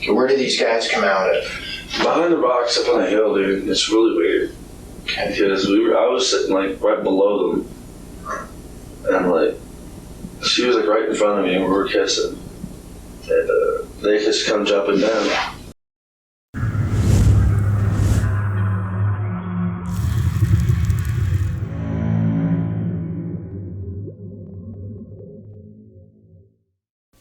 Where do these guys come out of? Behind the rocks up on a hill, dude. It's really weird. Okay. Because I was sitting like right below them, and like she was like right in front of me, and we were kissing, and they just come jumping down.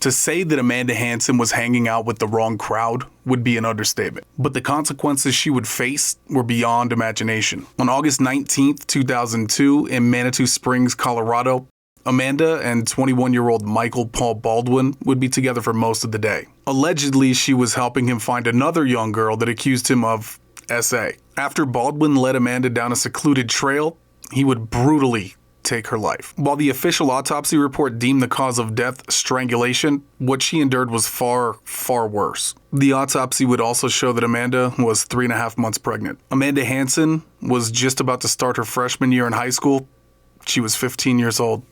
To say that Amanda Hanson was hanging out with the wrong crowd would be an understatement, but the consequences she would face were beyond imagination. On August 19th, 2002, in Manitou Springs, Colorado, Amanda and 21-year-old Michael Paul Baldwin would be together for most of the day. Allegedly, she was helping him find another young girl that accused him of SA. After Baldwin led Amanda down a secluded trail, he would brutally take her life. While the official autopsy report deemed the cause of death strangulation, what she endured was far, far worse. The autopsy would also show that Amanda was 3.5 months pregnant. Amanda Hanson was just about to start her freshman year in high school. She was 15 years old.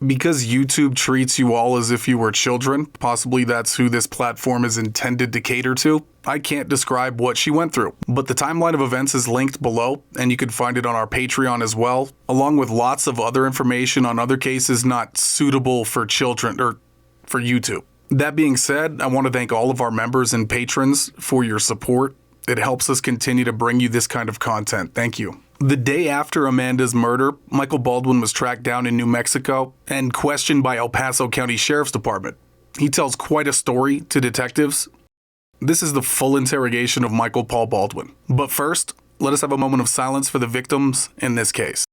Because YouTube treats you all as if you were children, possibly that's who this platform is intended to cater to, I can't describe what she went through. But the timeline of events is linked below, and you can find it on our Patreon as well, along with lots of other information on other cases not suitable for children or for YouTube. That being said, I want to thank all of our members and patrons for your support. It helps us continue to bring you this kind of content. Thank you. The day after Amanda's murder, Michael Baldwin was tracked down in New Mexico and questioned by El Paso County Sheriff's Department. He tells quite a story to detectives. This is the full interrogation of Michael Paul Baldwin. But first, let us have a moment of silence for the victims in this case.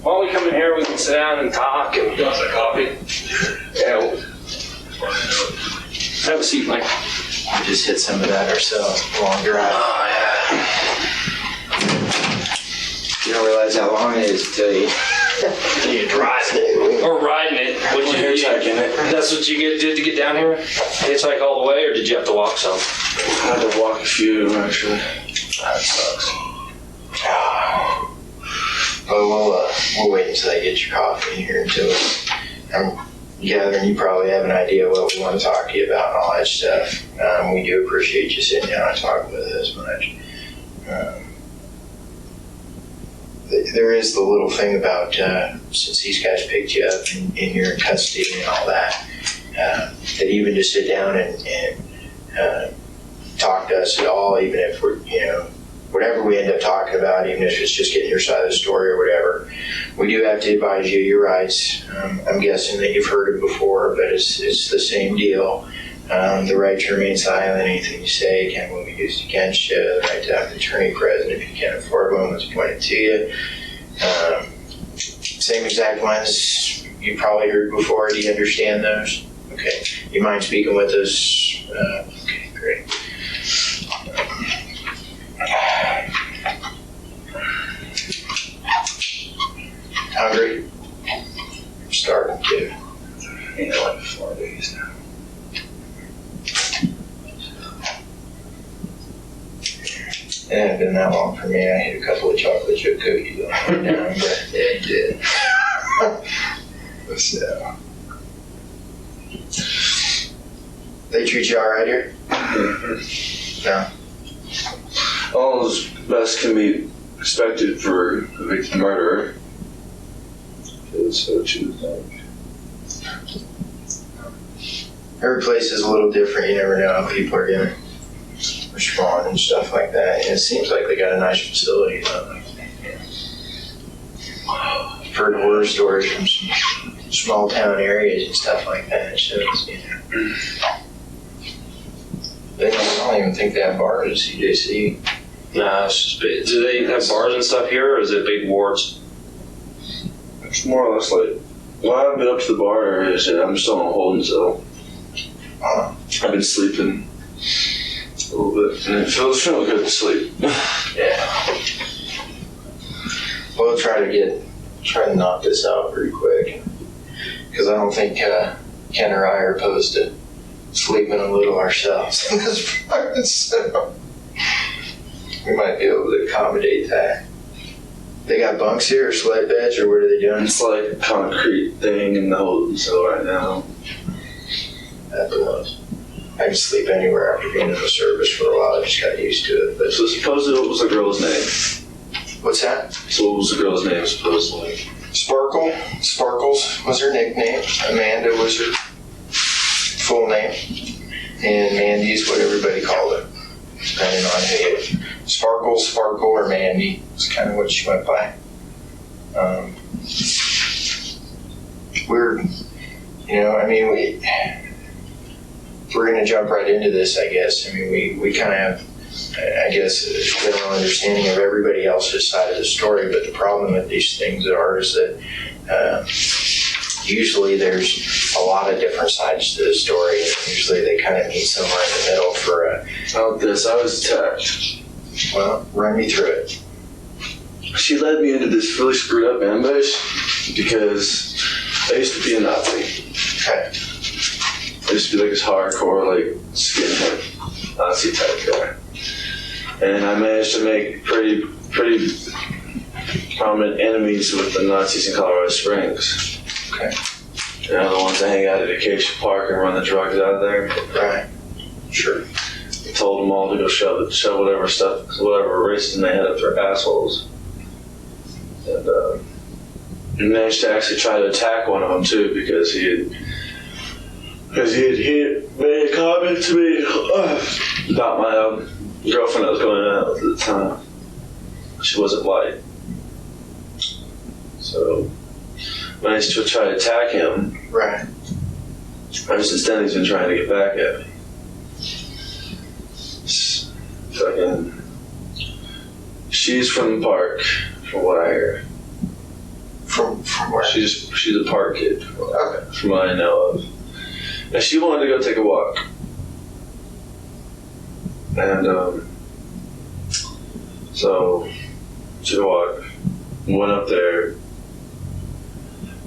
While we come in here, we can sit down and talk and get some coffee. Yeah. Have a seat, Mike. We just hit some of that ourselves. Long drive. Oh, yeah. You don't realize how long it is until you drive it. Or riding it. What'd you hitchhiking it? That's what you did to get down here? Hitchhike all the way, or did you have to walk some? I had to walk a few, actually. That sucks. Well, we'll wait until I get your coffee here until I'm gathering you probably have an idea what we want to talk to you about and all that stuff. We do appreciate you sitting down and talking with us much. There is the little thing about since these guys picked you up and you're in custody and all that, that even to sit down and talk to us at all, even if we're, whatever we end up talking about, even if it's just getting your side of the story or whatever, we do have to advise you your rights. I'm guessing that you've heard it before, but it's the same deal. The right to remain silent, anything you say can be used against you. The right to have an attorney present if you can't afford one was pointed to you. Same exact ones you probably heard before. Do you understand those? Okay. You mind speaking with us? Okay, great. Hungry? I'm starting to. Like 4 days now. It hadn't been that long for me. I ate a couple of chocolate chip cookies on the way down, but yeah, you did. So, they treat you all right here? No. All as best can be expected for a victim murderer. That's what you would think. Every place is a little different. You never know how people are going to respond and stuff like that. And it seems like they got a nice facility. I've heard horror stories from some small town areas and stuff like that. So I don't even think they have bars at CJC. Nah, it's just big. Do they have bars and stuff here, or is it big wards? It's more or less like, well, I haven't been up to the bar area yet. I'm just on a holding cell. I've been sleeping a little bit, and it feels really good to sleep. Yeah. We'll try to knock this out pretty quick, because I don't think Ken or I are opposed to sleeping a little ourselves in this part, so we might be able to accommodate that. got bunks here or sled beds, or what are they doing? It's like a concrete thing in the hotel right now. That blows. I can sleep anywhere after being in the service for a while. I just got used to it. But So supposedly what was the girl's name? what's that? So what was the girl's name supposedly? Sparkle. Sparkles was her nickname. Amanda was her full name. And Mandy's what everybody called her, depending on who you. Sparkle, Sparkle, or Mandy is kind of what she went by. We're going to jump right into this, I guess. I mean, we kind of have, I guess, a general understanding of everybody else's side of the story, but the problem with these things is that usually there's a lot of different sides to the story, and usually they kind of meet somewhere in the middle for a... I was attacked. Well, run me through it. She led me into this really screwed up ambush because I used to be a Nazi. Okay. I used to be like this hardcore, like, skinhead Nazi type guy. And I managed to make pretty prominent enemies with the Nazis in Colorado Springs. Okay. You know, the ones that hang out at Acacia Park and run the drugs out of there. Right. Sure. I told them all to go shove whatever racism they had up their assholes. And I managed to actually try to attack one of them too because he had made a comment to me about my girlfriend I was going out with at the time. She wasn't white. So I managed to try to attack him. Right. Ever since then, he's been trying to get back at me. Fucking. She's from the park, from what I hear. From where? She's a park kid, Okay. from what I know of. And she wanted to go take a walk. And so took a walk, went up there.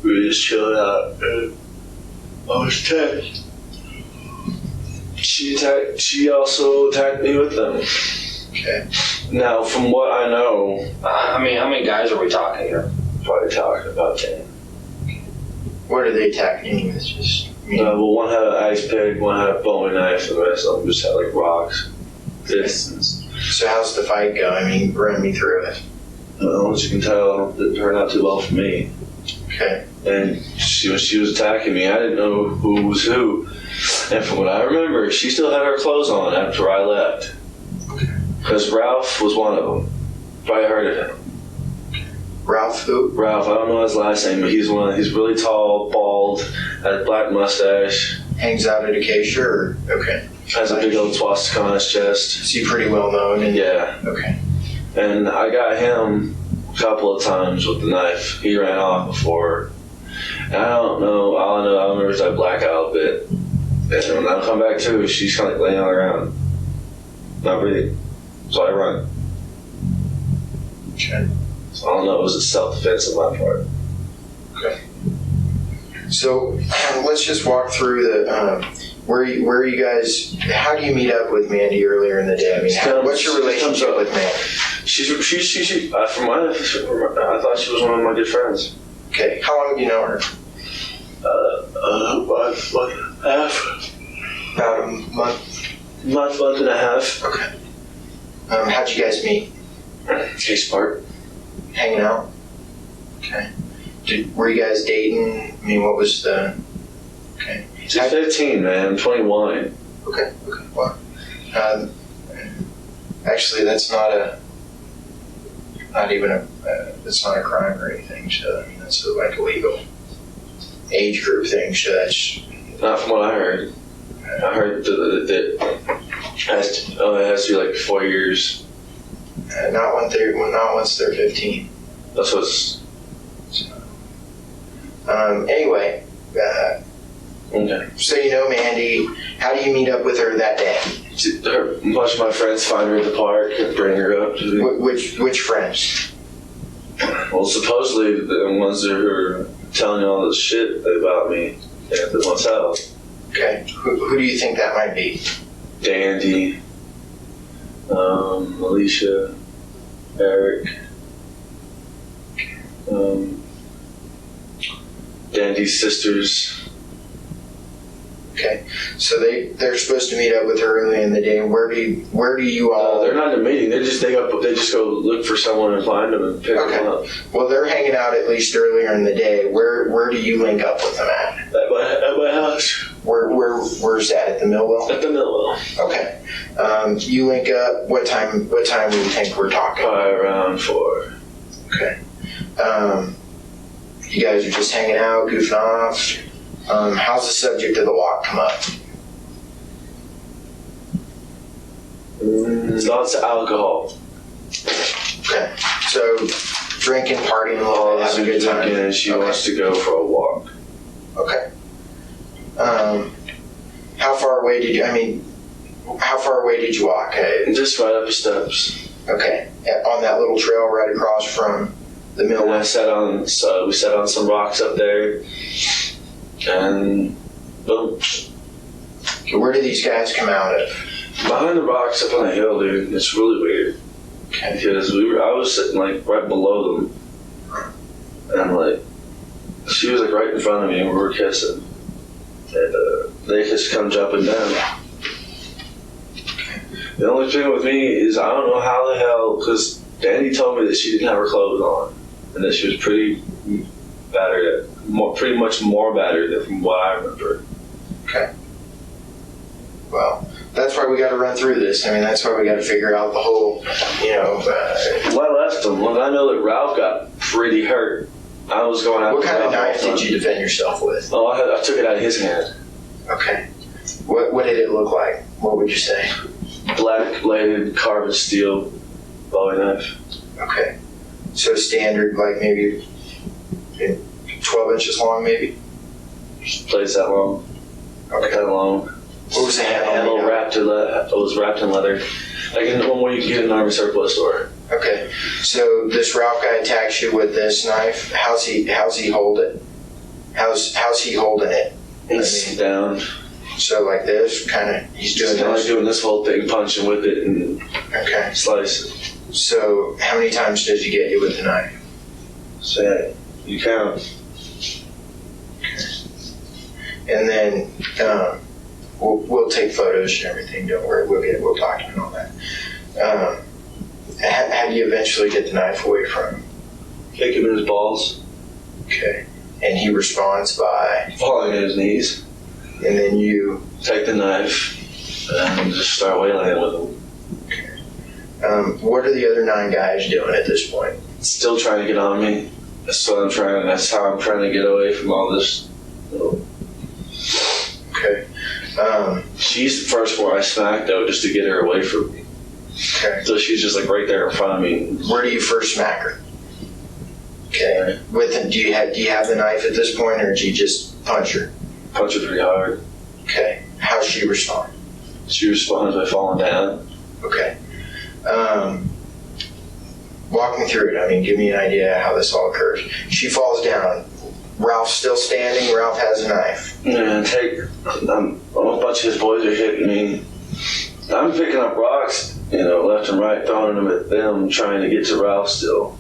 We were just chilling out, and I was attacked. She also attacked me with them. Okay. Now, from what I know, I mean, how many guys are we talking here? probably talking about 10. What are they attacking you with? Just Well, one had an ice pick, one had a bowie knife, and the rest of them just had like rocks. Distance. So how's the fight go? I mean, run me through it. Well, as you can tell, it turned out too well for me. Okay. And when she was attacking me, I didn't know who was who. And from what I remember, she still had her clothes on after I left. Because Ralph was one of them. Probably heard of him. Ralph who? Ralph, I don't know his last name, but he's really tall, bald, has a black mustache, Hangs out at Acacia, or? Okay. has a big old swastika on his chest. Is he pretty well known? Yeah. Okay. And I got him a couple of times with the knife. He ran off before. And I don't know, all I remember is I black out a bit. And when I come back to, she's kind of like laying on the ground. Not breathing. So I run. Okay. So I don't know, it was a self-defense on my part. Okay. So let's just walk through the where you guys. How do you meet up with Mandy earlier in the day? I mean, what's your relationship with Mandy? I thought she was one of my good friends. Okay. How long have you known her? Half. About a month. And a half. Okay. How'd you guys meet? Case Park. Hanging out. Okay. Were you guys dating? I mean, what was the? Okay. She's 15, man. I'm 21. Okay. Well, actually, that's not that's not a crime or anything. So I mean, that's like a legal age group thing. So that's not from what I heard. I heard that it has to be like 4 years. not once they're 15. That's what's. Anyway. Okay. So you know Mandy. How do you meet up with her that day? A bunch of my friends find her at the park and bring her up to me. Which friends? Well, supposedly the ones that are telling you all this shit about me at the hotel. Okay. Who do you think that might be? Dandy, Alicia, Eric. Dandy's sisters. Okay, so they're supposed to meet up with her early in the day. And where do you all? They're not in a meeting. They just go look for someone and find them and pick them up. Well, they're hanging out at least earlier in the day. Where do you link up with them at? At my house. Where's that? At the Millwell? At the Millwell. Okay. You link up. What time do you think we're talking? Probably around 4. Okay. You guys are just hanging out, goofing off. How's the subject of the walk come up? Lots of alcohol. Okay. So, drinking, partying a little bit, having a good time. And she wants to go for a walk. Okay. How far away did you walk? Just right up the steps. Okay. On that little trail right across from the mill. And we sat on some rocks up there. And boom. Where do these guys come out of? Behind the rocks up on a hill, dude. It's really weird. Okay. Because I was sitting like right below them. And like, she was like right in front of me and we were kissing. And they just come jumping down. The only thing with me is I don't know how the hell, because Danny told me that she didn't have her clothes on. And that she was pretty battered, pretty much more battered than from what I remember. Okay. Well, that's why we got to run through this. I mean, that's why we got to figure out the whole, Well, I left them. When I know that Ralph got pretty hurt, I was going out. What kind of knife did you defend yourself with? Oh, I took it out of his hand. Okay. What did it look like? What would you say? Black bladed carbon steel Bowie knife. Okay. So standard, like maybe 12 inches long, maybe? Plays that long. Okay. That long. What was the handle? It was wrapped in leather. Like in the one where you can get in an army surplus store. Okay. So this Ralph guy attacks you with this knife. How's he hold it? How's he holding it? He's down. So like this, kind of, he's doing kind of this? like doing this whole thing, punching with it and Okay. slice it. So how many times does he get you with the knife? So yeah, you count. And then we'll take photos and everything. Don't worry, we'll document all that. How do you eventually get the knife away from him? Kick him in his balls. Okay. And he responds by Falling at his knees. And then you take the knife and just start waylaying with him. What are the other 9 guys doing at this point? Still trying to get on me. That's how I'm trying to get away from all this. Okay. She's the first one I smacked though, just to get her away from me. Okay. So she's just like right there in front of me. Where do you first smack her? Okay. Do you have the knife at this point, or do you just punch her? Punch her pretty hard. Okay. How's she respond? She responds by falling down. Okay. Walk me through it. I mean, give me an idea how this all occurs. She falls down. Ralph's still standing. Ralph has a knife. And a bunch of his boys are hitting me. I'm picking up rocks, left and right, throwing them at them, trying to get to Ralph still.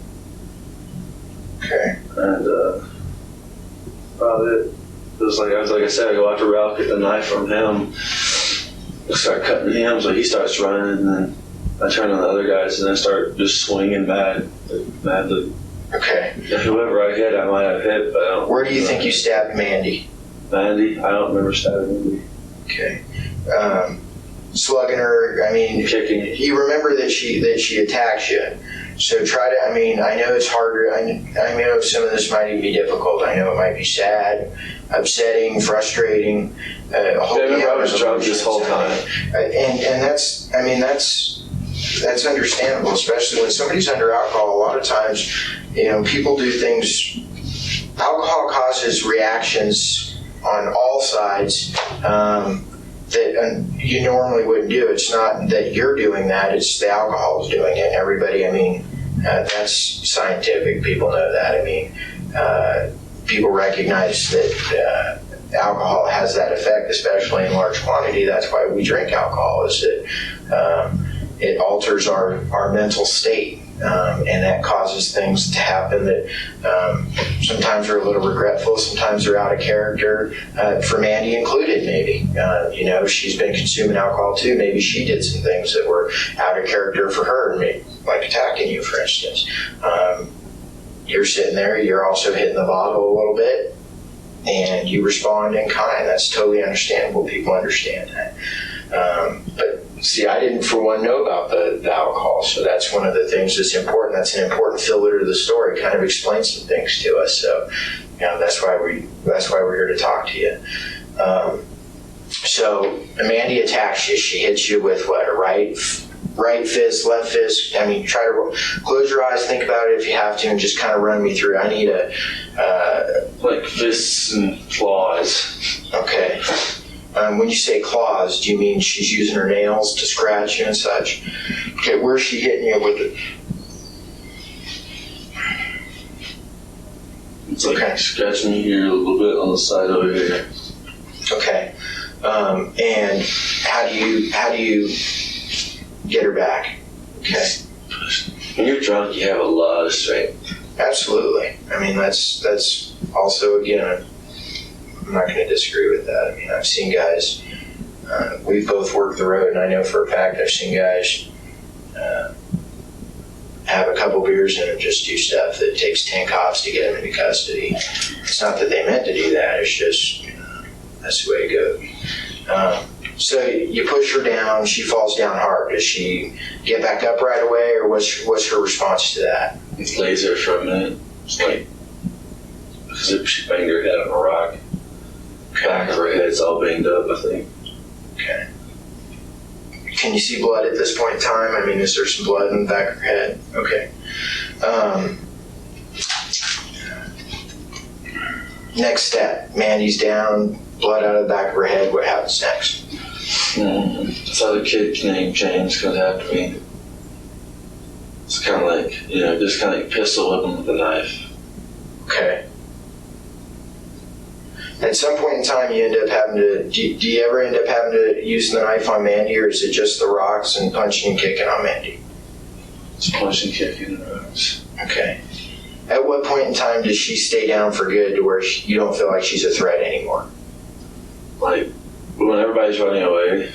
Okay. And it was like I said, I go after Ralph, get the knife from him, start cutting him, so he starts running, and then I turn on the other guys, and I start just swinging madly. Okay. Whoever I hit, I might have hit, but I don't. Where do you think you stabbed Mandy? Mandy? I don't remember stabbing Mandy. Okay. Slugging her. I mean, kicking. You remember that she attacks you. So try to. I mean, I know it's harder. I know some of this might even be difficult. I know it might be sad, upsetting, frustrating. I was drunk this whole time. And that's. I mean, that's understandable, especially when somebody's under alcohol. A lot of times, people do things. Alcohol causes reactions on all sides that you normally wouldn't do. It's not that you're doing that; it's the alcohol's doing it. Everybody, that's scientific. People know that. I mean, people recognize that alcohol has that effect, especially in large quantity. That's why we drink alcohol. Is that it alters our mental state. and that causes things to happen that sometimes are a little regretful, sometimes they're out of character, for Mandy included maybe. She's been consuming alcohol too. Maybe she did some things that were out of character for her, maybe, like attacking you, for instance. You're sitting there, you're also hitting the bottle a little bit, and you respond in kind. That's totally understandable. People understand that. But see, I didn't for one know about the alcohol, so that's one of the things that's important. That's an important filler to the story, kind of explains some things to us. So, that's why we're here to talk to you. So Amanda attacks you. She hits you with what? A right fist, left fist. I mean, try to close your eyes, think about it if you have to, and just kind of run me through. I need a like fists and claws. Okay. When you say claws, do you mean she's using her nails to scratch you and such? Okay, where's she hitting you with it? It's like scratching me here a little bit on the side over here. Okay. And how do you get her back? Okay. When you're drunk, you have a lot of strength. Absolutely. I mean, that's also, again, I'm not going to disagree with that. I mean, I've seen guys, we've both worked the road, and I know for a fact I've seen guys have a couple beers and just do stuff that takes 10 cops to get them into custody. It's not that they meant to do that. It's just, that's the way it goes. So you push her down, she falls down hard. Does she get back up right away, or what's her response to that? It lays there for a minute. It's like, as if she banged her head on a rock. Back of her head's all banged up, I think. Okay. Can you see blood at this point in time? I mean, is there some blood in the back of her head? Okay. Next step, Mandy's down, blood out of the back of her head. What happens next? Saw the kid's name change comes after me. It's kind of like, just kind of like pistol whip him with a knife. Okay. At some point in time, you end up having to, do you ever end up having to use the knife on Mandy, or is it just the rocks and punching and kicking on Mandy? It's punching, kicking, and rocks. Okay. At what point in time does she stay down for good to where you don't feel like she's a threat anymore? Like, when everybody's running away.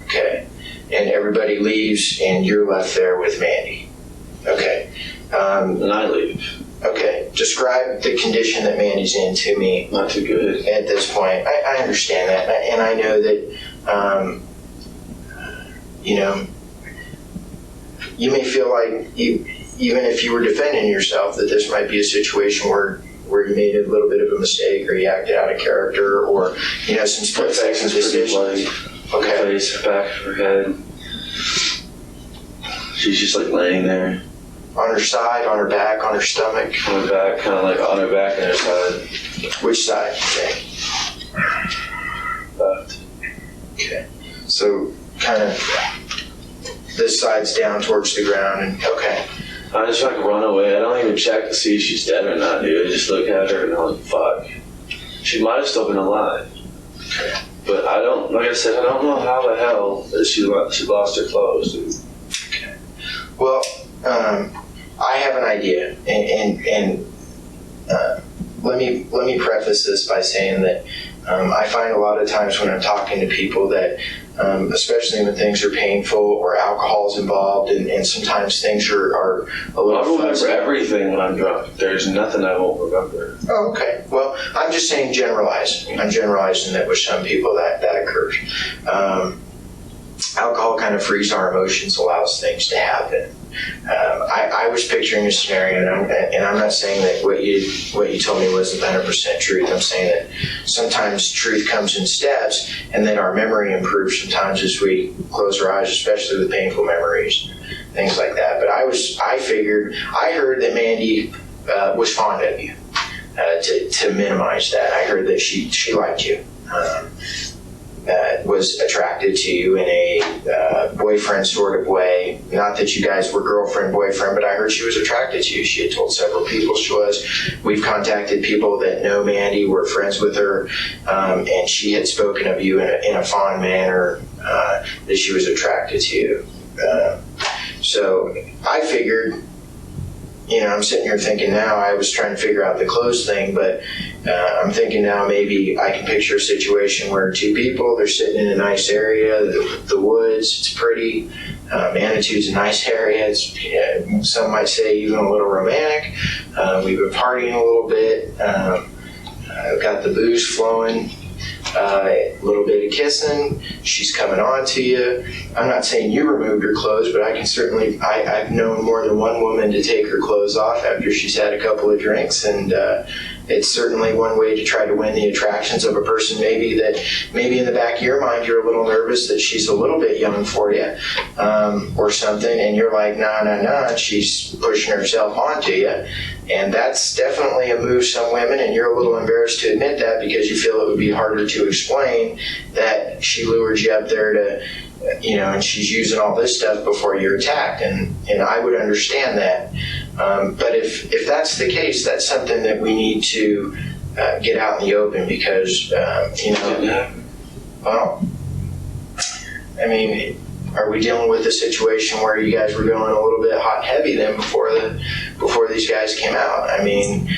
Okay. And everybody leaves and you're left there with Mandy. Okay. And I leave. Okay. Describe the condition that Mandy's in to me. Not too good. At this point. I understand that. And I know that, you may feel like, even if you were defending yourself, that this might be a situation where you made a little bit of a mistake, or you acted out of character, or some split-second decisions. Okay. Face, back of her head. She's just like laying there. On her side, on her back, on her stomach. On her back, kind of like on her back and her side. Which side? Okay. Left. Okay. So kind of this side's down towards the ground, and okay. I just like run away. I don't even check to see if she's dead or not, dude. I just look at her and I'm like, fuck. She might have still been alive. Okay. But like I said, I don't know how the hell that she lost her clothes, dude. Okay. Well, I have an idea, and let me preface this by saying that I find a lot of times when I'm talking to people that, especially when things are painful or alcohol's involved, and sometimes things are a little I remember fuzzy. everything when I'm drunk. There's nothing I won't remember. Oh, okay. Well, I'm just saying generalizing. I'm generalizing that with some people that occurs. Alcohol kind of frees our emotions, allows things to happen. I was picturing a scenario, and I'm not saying that what you told me wasn't 100% truth. I'm saying that sometimes truth comes in steps, and then our memory improves sometimes as we close our eyes, especially with painful memories, things like that. But I heard that Mandy was fond of you. To minimize that, I heard that she liked you. Was attracted to you in a boyfriend sort of way. Not that you guys were girlfriend, boyfriend, but I heard she was attracted to you. She had told several people she was. We've contacted people that know Mandy, were friends with her, and she had spoken of you in a fond manner, that she was attracted to you. So I figured, I'm sitting here thinking now, I was trying to figure out the clothes thing, but I'm thinking now maybe I can picture a situation where two people, they're sitting in a nice area, the woods, it's pretty. Manitou's a nice area. It's, some might say even a little romantic. We've been partying a little bit. I've got the booze flowing. A little bit of kissing. She's coming on to you. I'm not saying you removed your clothes, but I can certainly, I've known more than one woman to take her clothes off after she's had a couple of drinks, and it's certainly one way to try to win the attractions of a person maybe in the back of your mind you're a little nervous that she's a little bit young for you, or something, and you're like, nah, she's pushing herself onto you. And that's definitely a move some women, and you're a little embarrassed to admit that because you feel it would be harder to explain that she lured you up there to, and she's using all this stuff before you're attacked. And I would understand that. But if that's the case, that's something that we need to get out in the open because, are we dealing with a situation where you guys were going a little bit hot and heavy then before these guys came out? I mean,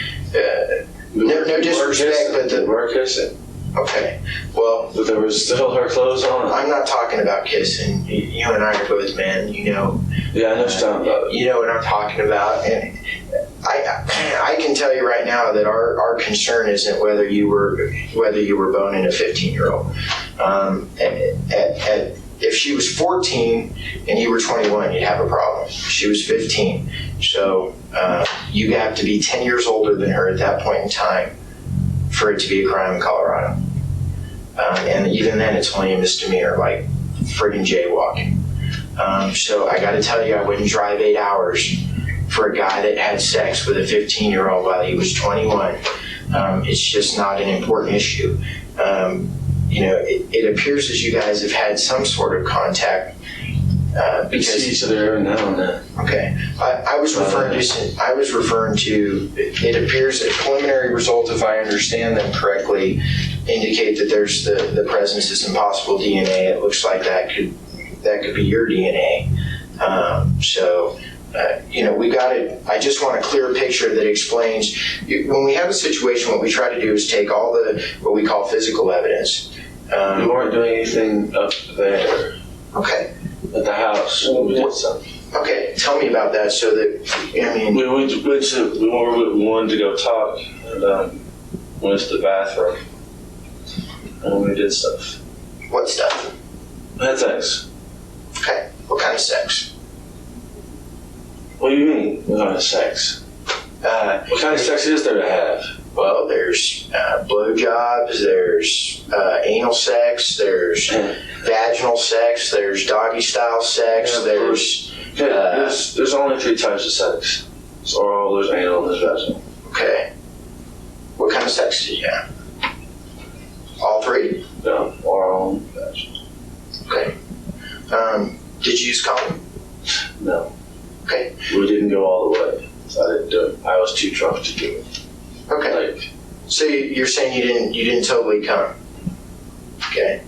no disrespect, but the were kissing. Okay, well, but there was still her clothes on. I'm not talking about kissing. You and I are both men, Yeah, I know what you're talking about. You know what I'm talking about, and I can tell you right now that our concern isn't whether you were boning a 15-year-old. If she was 14 and you were 21, you'd have a problem. She was 15. So you have to be 10 years older than her at that point in time for it to be a crime in Colorado. And even then, it's only a misdemeanor, like friggin' jaywalking. So I got to tell you, I wouldn't drive 8 hours for a guy that had sex with a 15-year-old while he was 21. It's just not an important issue. It appears as you guys have had some sort of contact. We see each other every now and then. Okay, I was referring to. It appears that preliminary results, if I understand them correctly, indicate that there's the presence of some possible DNA. It looks like that could be your DNA. We got it. I just want a clear picture that explains. When we have a situation, what we try to do is take all what we call physical evidence. We weren't doing anything up there. Okay. At the house, we did something. Okay, tell me about that. So that we wanted to go talk, and went to the bathroom, and we did stuff. What stuff? Had sex. Okay. What kind of sex? What do you mean? What kind of sex? What kind of sex is there to have? Well, there's blowjobs, there's anal sex, there's vaginal sex, there's doggy style sex, there's only 3 types of sex. So there's anal and there's vaginal. Okay. What kind of sex did you have? All 3? No, oral and vaginal. Okay. Did you use condom? No. Okay. We didn't go all the way. So I didn't do it. I was too drunk to do it. Okay. So you're saying you didn't totally come? Okay.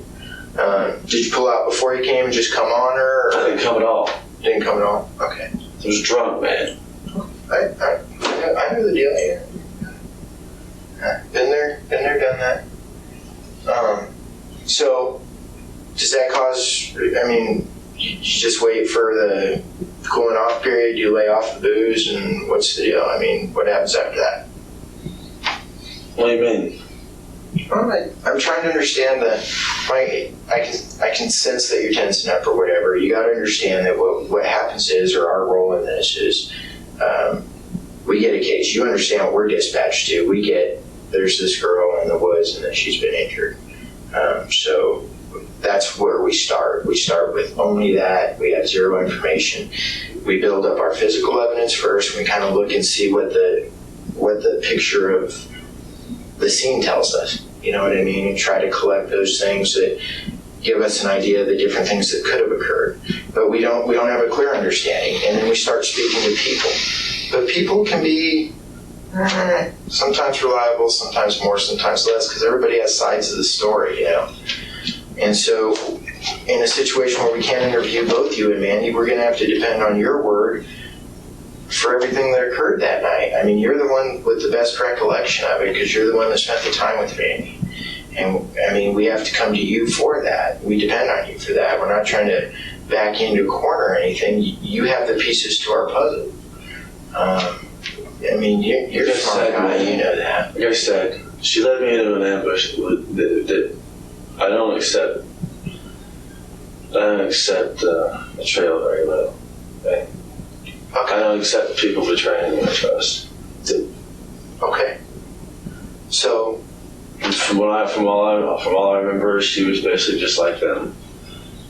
Did you pull out before you came and just come on her? Or? I didn't come at all. Didn't come at all? Okay. I was drunk, man. I know the deal here. Been there, done that. So does that cause, you just wait for the cooling off period, you lay off the booze, and what's the deal? What happens after that? What do you mean? I'm trying to understand I can sense that you're tensing up or whatever. You got to understand that what happens is, or our role in this is, we get a case. You understand what we're dispatched to. There's this girl in the woods and that she's been injured. So that's where we start. We start with only that. We have zero information. We build up our physical evidence first. We kind of look and see what the picture of the scene tells us. You know what I mean? And try to collect those things that give us an idea of the different things that could have occurred. But we don't have a clear understanding. And then we start speaking to people. But people can be sometimes reliable, sometimes more, sometimes less, because everybody has sides of the story, And so in a situation where we can't interview both you and Mandy, we're going to have to depend on your word for everything that occurred that night. I mean, you're the one with the best recollection of it because you're the one that spent the time with Mandy. And, I mean, we have to come to you for that. We depend on you for that. We're not trying to back you into a corner or anything. You have the pieces to our puzzle. I mean, you're a smart guy. You know that. Like I said, she led me into an ambush that I don't accept. I don't accept betrayal very well. Okay? I don't accept people betraying me. I trust. Okay. So, from all I remember, she was basically just like them,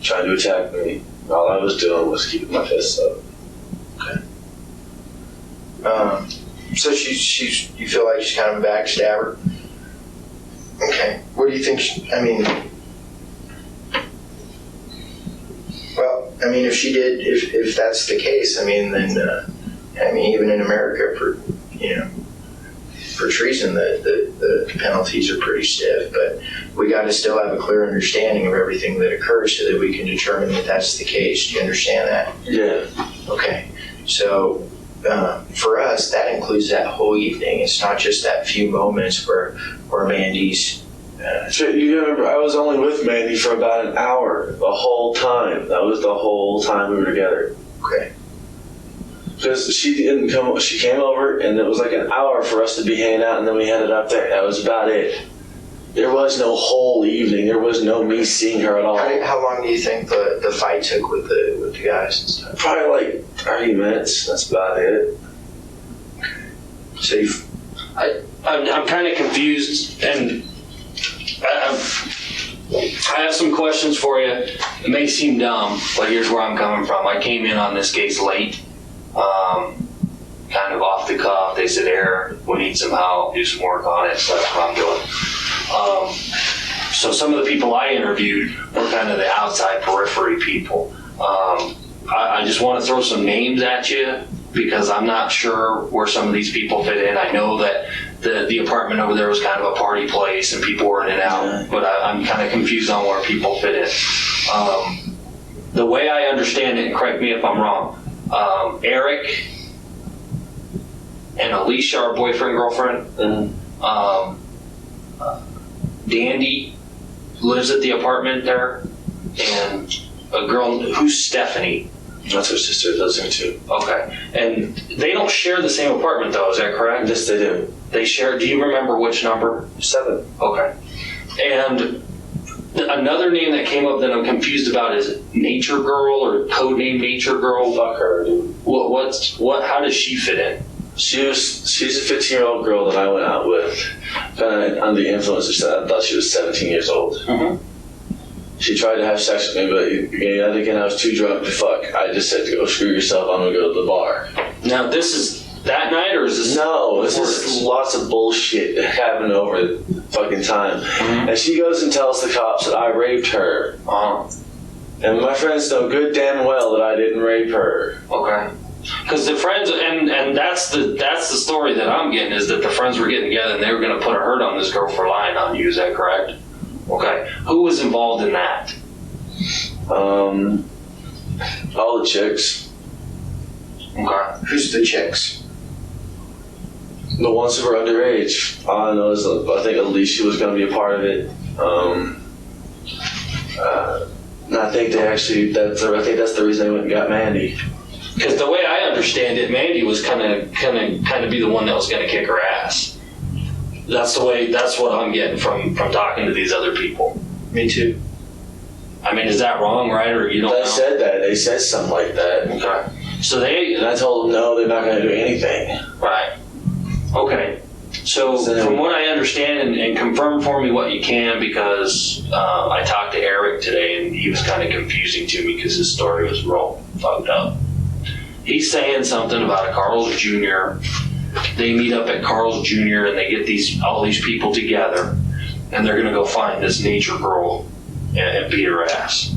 trying to attack me. All I was doing was keeping my fists up. Okay. So she's you feel like she's kind of a backstabber? Okay. What do you think? Well, I mean, if she did, if that's the case, I mean, then, even in America, for treason, the penalties are pretty stiff, but we got to still have a clear understanding of everything that occurs so that we can determine that that's the case. Do you understand that? Yeah. Okay. So, for us, that includes that whole evening. It's not just that few moments where Mandy's. You remember, I was only with Mandy for about an hour the whole time. That was the whole time we were together. Okay. Because she didn't come. She came over, and it was like an hour for us to be hanging out, and then we headed up there. That was about it. There was no whole evening. There was no me seeing her at all. How long do you think the fight took with the guys and stuff? Probably like 30 minutes. That's about it. So I'm kind of confused, and I have some questions for you. It may seem dumb, but here's where I'm coming from. I came in on this case late, kind of off the cuff. They said, Eric, we need some help, do some work on it, so that's what I'm doing. So some of the people I interviewed were kind of the outside periphery people. I just want to throw some names at you because I'm not sure where some of these people fit in. I know that the apartment over there was kind of a party place and people were in and out, but I'm kind of confused on where people fit in. The way I understand it, and correct me if I'm wrong, Eric and Alicia, our boyfriend, girlfriend, Dandy lives at the apartment there, and a girl who's Stephanie. That's her sister lives there too. Okay. And they don't share the same apartment though, is that correct? Yes, they do. They share, do you remember which number? 7. Okay. And another name that came up that I'm confused about is Nature Girl or codename Nature Girl. Fuck her, dude. How does she fit in? She's a 15-year-old girl that I went out with. Kind of under the influence of, I thought she was 17 years old. Mm-hmm. She tried to have sex with me, but again, I was too drunk to fuck. I just said to go screw yourself, I'm gonna go to the bar. Now, this is that night, or is this? No, this is lots of bullshit that happened over the fucking time. Mm-hmm. And she goes and tells the cops that I raped her. And my friends know good damn well that I didn't rape her. Okay. Because the friends, and that's the story that I'm getting, is that the friends were getting together and they were going to put a hurt on this girl for lying on you. Is that correct? Okay. Who was involved in that? All the chicks. Okay. Who's the chicks? The ones who were underage. All I know is I think Alicia was going to be a part of it. And I think I think that's the reason they went and got Mandy. Because the way I understand it, Mandy was kind of be the one that was going to kick her ass. That's what I'm getting from talking to these other people. Me too. I mean, is that wrong, right? Or you don't know? They said that. They said something like that. Okay. So and I told them, no, they're not going to do anything. Right. Okay. So from what I understand, and confirm for me what you can, because I talked to Eric today, and he was kind of confusing to me because his story was real fucked up. He's saying something about a Carl's Jr. They meet up at Carl's Jr. and they get all these people together, and they're going to go find this Nature Girl and beat her ass.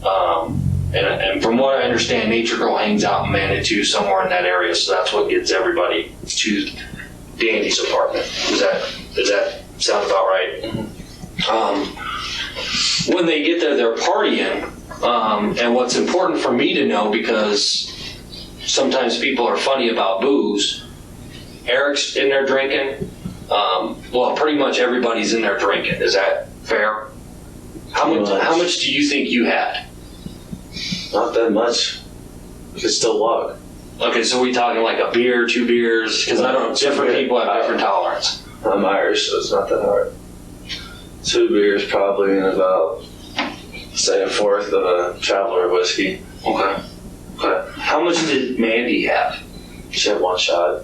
And from what I understand, Nature Girl hangs out in Manitou, somewhere in that area, so that's what gets everybody to Dandy's apartment. Does that sound about right? Mm-hmm. When they get there, they're partying. And what's important for me to know, because sometimes people are funny about booze, Eric's in there drinking. Well, pretty much everybody's in there drinking. Is that fair? How much do you think you had? Not that much. You can still walk. Okay, so we talking like a beer, 2 beers? Because I don't. Different people have different tolerance. I'm Irish, so it's not that hard. 2 beers probably, and about, say, a fourth of a traveler whiskey. Okay. How much did Mandy have? She had 1 shot.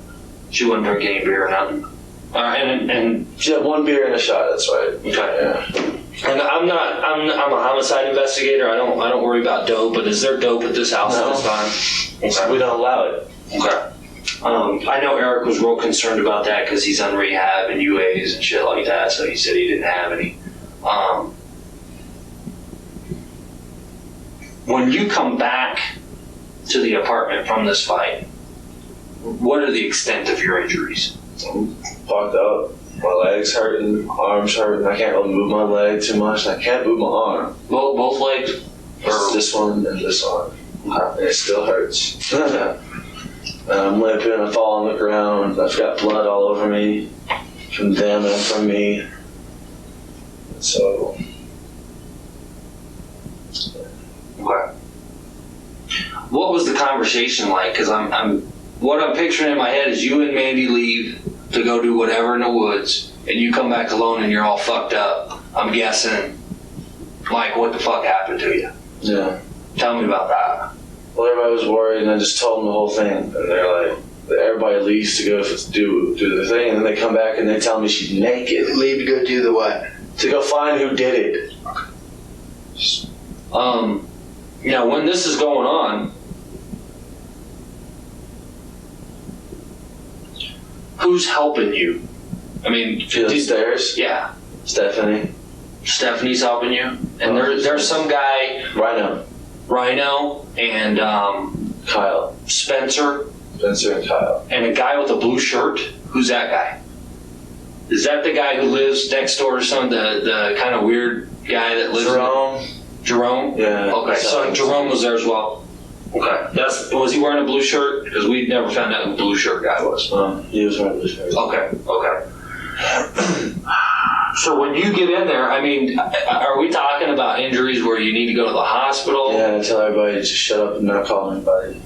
She wouldn't drink any beer or nothing. And She had 1 beer and a shot. That's right. okay. Yeah. And I'm a homicide investigator. I don't worry about dope. But is there dope at this house at this time? Okay. We don't allow it. Okay. I know Eric was real concerned about that because he's on rehab and UAs and shit like that. So he said he didn't have any. When you come back to the apartment from this fight, what are the extent of your injuries? I'm fucked up. My legs hurting, arms hurting. I can't really move my leg too much. I can't move my arm. Both legs? Just this one and this arm. Okay. And it still hurts. And I'm limping. I fall on the ground. I've got blood all over me from them and from me. So. Okay. What was the conversation like? Because what I'm picturing in my head is you and Mandy leave to go do whatever in the woods, and you come back alone and you're all fucked up. I'm guessing, Mike, what the fuck happened to you? Yeah. Tell me about that. Well, everybody was worried, and I just told them the whole thing. And they're like, everybody leaves to go do the thing, and then they come back and they tell me she's naked. Leave to go do the what? To go find who did it. Now, when this is going on, who's helping you? I mean, Upstairs? Yeah. Stephanie. Stephanie's helping you? And there's some guy, Rhino, and Kyle. Spencer and Kyle. and a guy with a blue shirt. Who's that guy? Is that the guy who lives next door to the kind of weird guy that lives Jerome? Yeah. Okay, so Jerome was there as well. Okay. Was he wearing a blue shirt? Because we never found out who the blue shirt guy was. He was wearing a blue shirt. Okay. So when you get in there, I mean, are we talking about injuries where you need to go to the hospital? Yeah, I tell everybody to just shut up and not call anybody.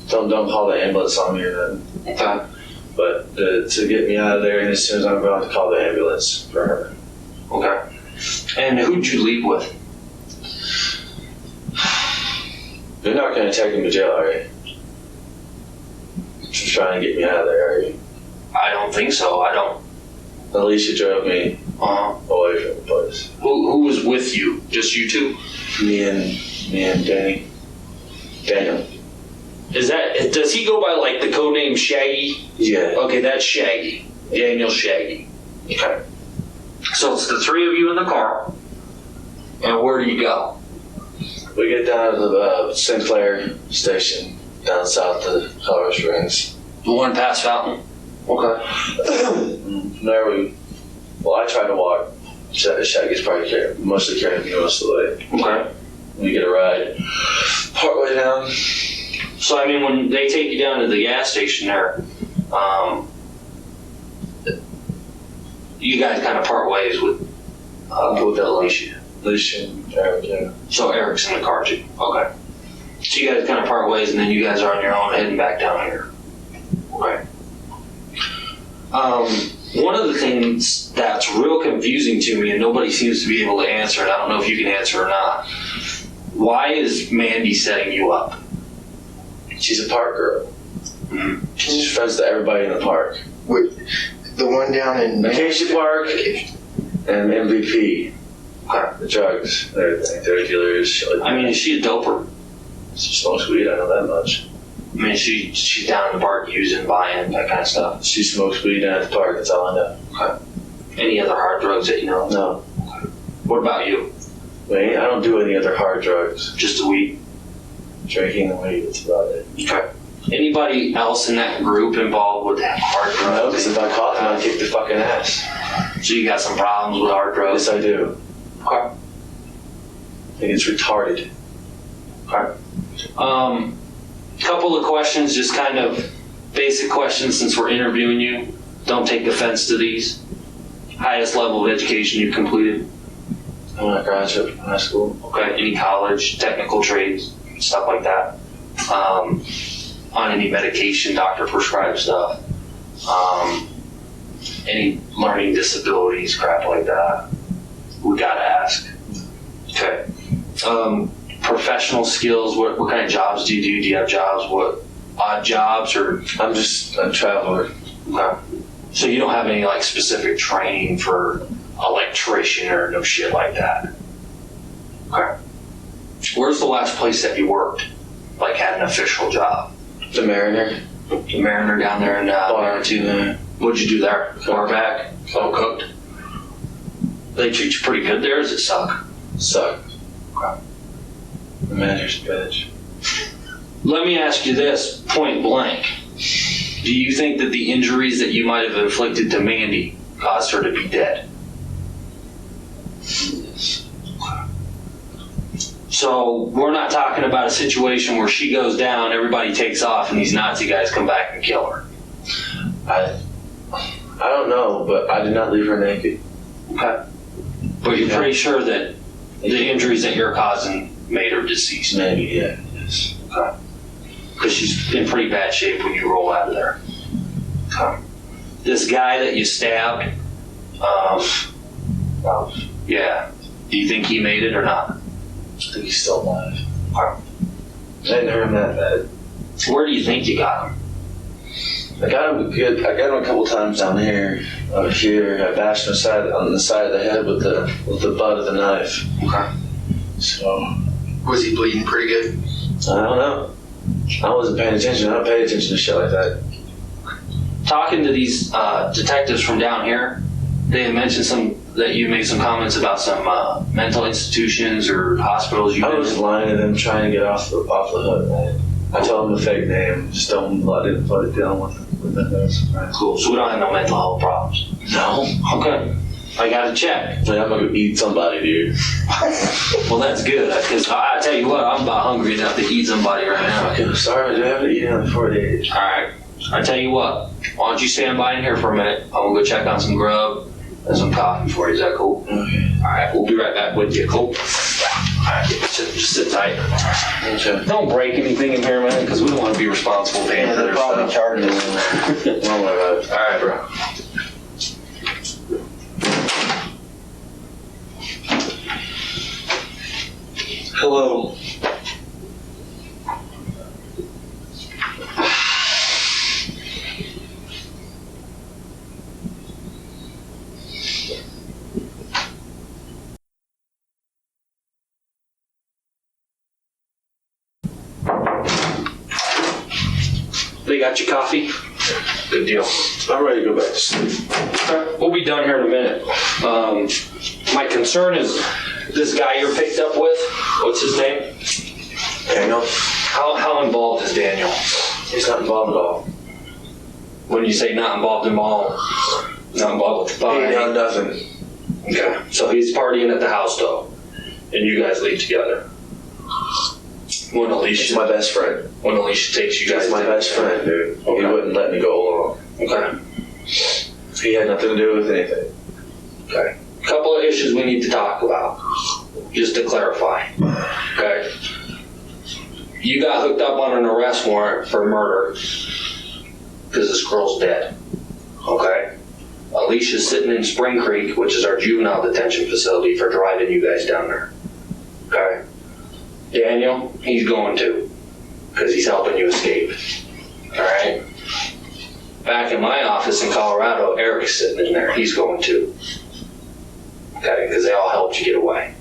Don't call the ambulance on me or nothing. Okay. But to get me out of there, and as soon as I'm about to call the ambulance for her. Okay. And who'd you leave with? You're not going to take him to jail, are you? Just trying to get me out of there, are you? I don't think so. I don't. Alicia drove me away from the place. Who was with you? Just you two? Me and Danny. Daniel. Does he go by like the code name Shaggy? Yeah. Okay, that's Shaggy. Daniel Shaggy. Okay. So it's the 3 of you in the car. And where do you go? We get down to the Sinclair station down south of Colorado Springs. The one past Fountain? Okay. From there I try to walk. Shaggy's probably mostly carrying me most of the way. Okay. We get a ride partway down. So, I mean, when they take you down to the gas station there, you guys kind of part ways with Alicia. Alicia and Eric, yeah. So Eric's in the car too. Okay. So you guys kind of part ways, and then you guys are on your own heading back down here. Okay. One of the things that's real confusing to me, and nobody seems to be able to answer it, I don't know if you can answer or not. Why is Mandy setting you up? She's a park girl. Mm-hmm. She's friends to everybody in the park. Wait, the one down in Acacia Park and MVP. Okay. The drugs, everything. They're dealers. Shit like that. I mean, is she a doper? She smokes weed, I know that much. I mean, she's down in the park using, buying, that kind of stuff. She smokes weed down at the park, that's all I know. Okay. Any other hard drugs that you know? No. Okay. What about you? I don't do any other hard drugs. Just the weed? Drinking and weed, that's about it. Okay. Anybody else in that group involved with hard drugs? No, because if I caught them, I'd kick their fucking ass. So you got some problems with hard drugs? Yes, I do. Okay. I think it's retarded. Okay. Couple of questions, just kind of basic questions since we're interviewing you. Don't take offense to these. Highest level of education you've completed? I'm a graduate from high school. Okay. Any college, technical trades, stuff like that? On any medication, doctor prescribed stuff? Any learning disabilities, crap like that? We gotta ask. Okay. Professional skills, what kind of jobs do you do? Do you have jobs, what, odd jobs or? I'm just a traveler. Okay. So you don't have any like specific training for electrician or no shit like that? Okay. Where's the last place that you worked? Like had an official job? The Mariner. The Mariner down there in Manitou. What'd you do there? Bar back? Oh, cooked. They treat you pretty good there? Does it suck? Suck. Okay. The manager's a bitch. Let me ask you this, point blank. Do you think that the injuries that you might have inflicted to Mandy caused her to be dead? Yes. So we're not talking about a situation where she goes down, everybody takes off, and these Nazi guys come back and kill her. I don't know, but I did not leave her naked. Okay. But you're pretty sure that the injuries that you're causing made her deceased? Maybe, yeah. Yes. Okay. Because she's in pretty bad shape when you roll out of there. Okay. This guy that you stabbed, yeah, do you think he made it or not? I think he's still alive. Okay. I didn't hurt him that bad. Where do you think you got him? I got him good. I got him a couple times down here. Up here, I bashed him on the side of the head with the butt of the knife. Okay. So, Was he bleeding pretty good? I don't know. I wasn't paying attention. I don't pay attention to shit like that. Talking to these detectives from down here, they had mentioned that you made some comments about some mental institutions or hospitals you I was visited. lying to them, trying to get off the hook, man. I told them a fake name. Just I didn't put it down with that. Right. Cool. So we don't have no mental health problems. No. Okay. I got to check. I'm gonna go eat somebody, dude. Well, that's good, because I tell you what, I'm about hungry enough to eat somebody right now. Okay, sorry, I haven't eaten in 4 days. All right. I tell you what, why don't you stand by in here for a minute? I'm going to go check on some grub and some coffee for you. Is that cool? Okay. All right. We'll be right back with you. Cool? All right. Just sit tight. Okay. Don't break anything in here, man, because we don't want to be responsible for any other stuff. charges. Oh my God. All right, bro. Hello. They got your coffee? Good deal. I'm ready to go back to sleep. Okay, we'll be done here in a minute. My concern is this guy you're picked up with. What's his name? Daniel? How involved is Daniel? He's not involved at all. When you say not involved in all, not involved with the He body. done nothing. Okay, so he's partying at the house though, and you guys leave together. When He's my best friend. takes you guys, He's my to- best friend, dude. Okay. He wouldn't let me go alone. Okay. He had nothing to do with anything. Okay. Couple of issues we need to talk about, just to clarify. Okay. You got hooked up on an arrest warrant for murder because this girl's dead. Okay. Alicia's sitting in Spring Creek, which is our juvenile detention facility, for driving you guys down there. Okay. Daniel, he's going to, because he's helping you escape. All right. Back in my office in Colorado, Eric's sitting in there. He's going to. Okay, because they all helped you get away.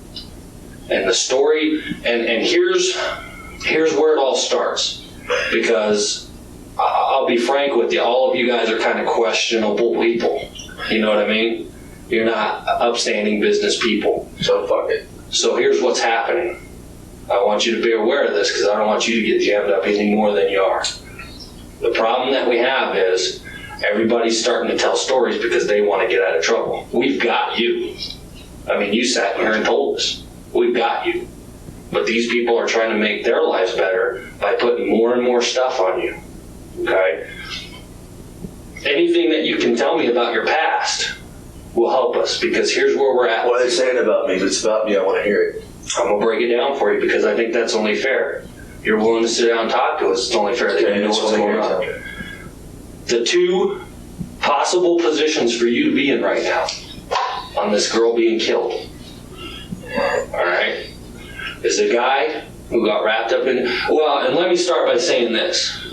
And the story, and here's where it all starts. Because I'll be frank with you, all of you guys are kind of questionable people. You know what I mean? You're not upstanding business people. So fuck it. So here's what's happening. I want you to be aware of this because I don't want you to get jammed up any more than you are. The problem that we have is Everybody's starting to tell stories because they want to get out of trouble. We've got you. I mean, you sat here and told us. We've got you. But these people are trying to make their lives better by putting more and more stuff on you. Okay? Anything that you can tell me about your past will help us, because here's where we're at. What are they saying about me? If it's about me, I want to hear it. I'm going to break it down for you because I think that's only fair. You're willing to sit down and talk to us. It's only fair that you know what's going on. The two possible positions for you to be in right now on this girl being killed, all right, is a guy who got wrapped up in, well, and let me start by saying this.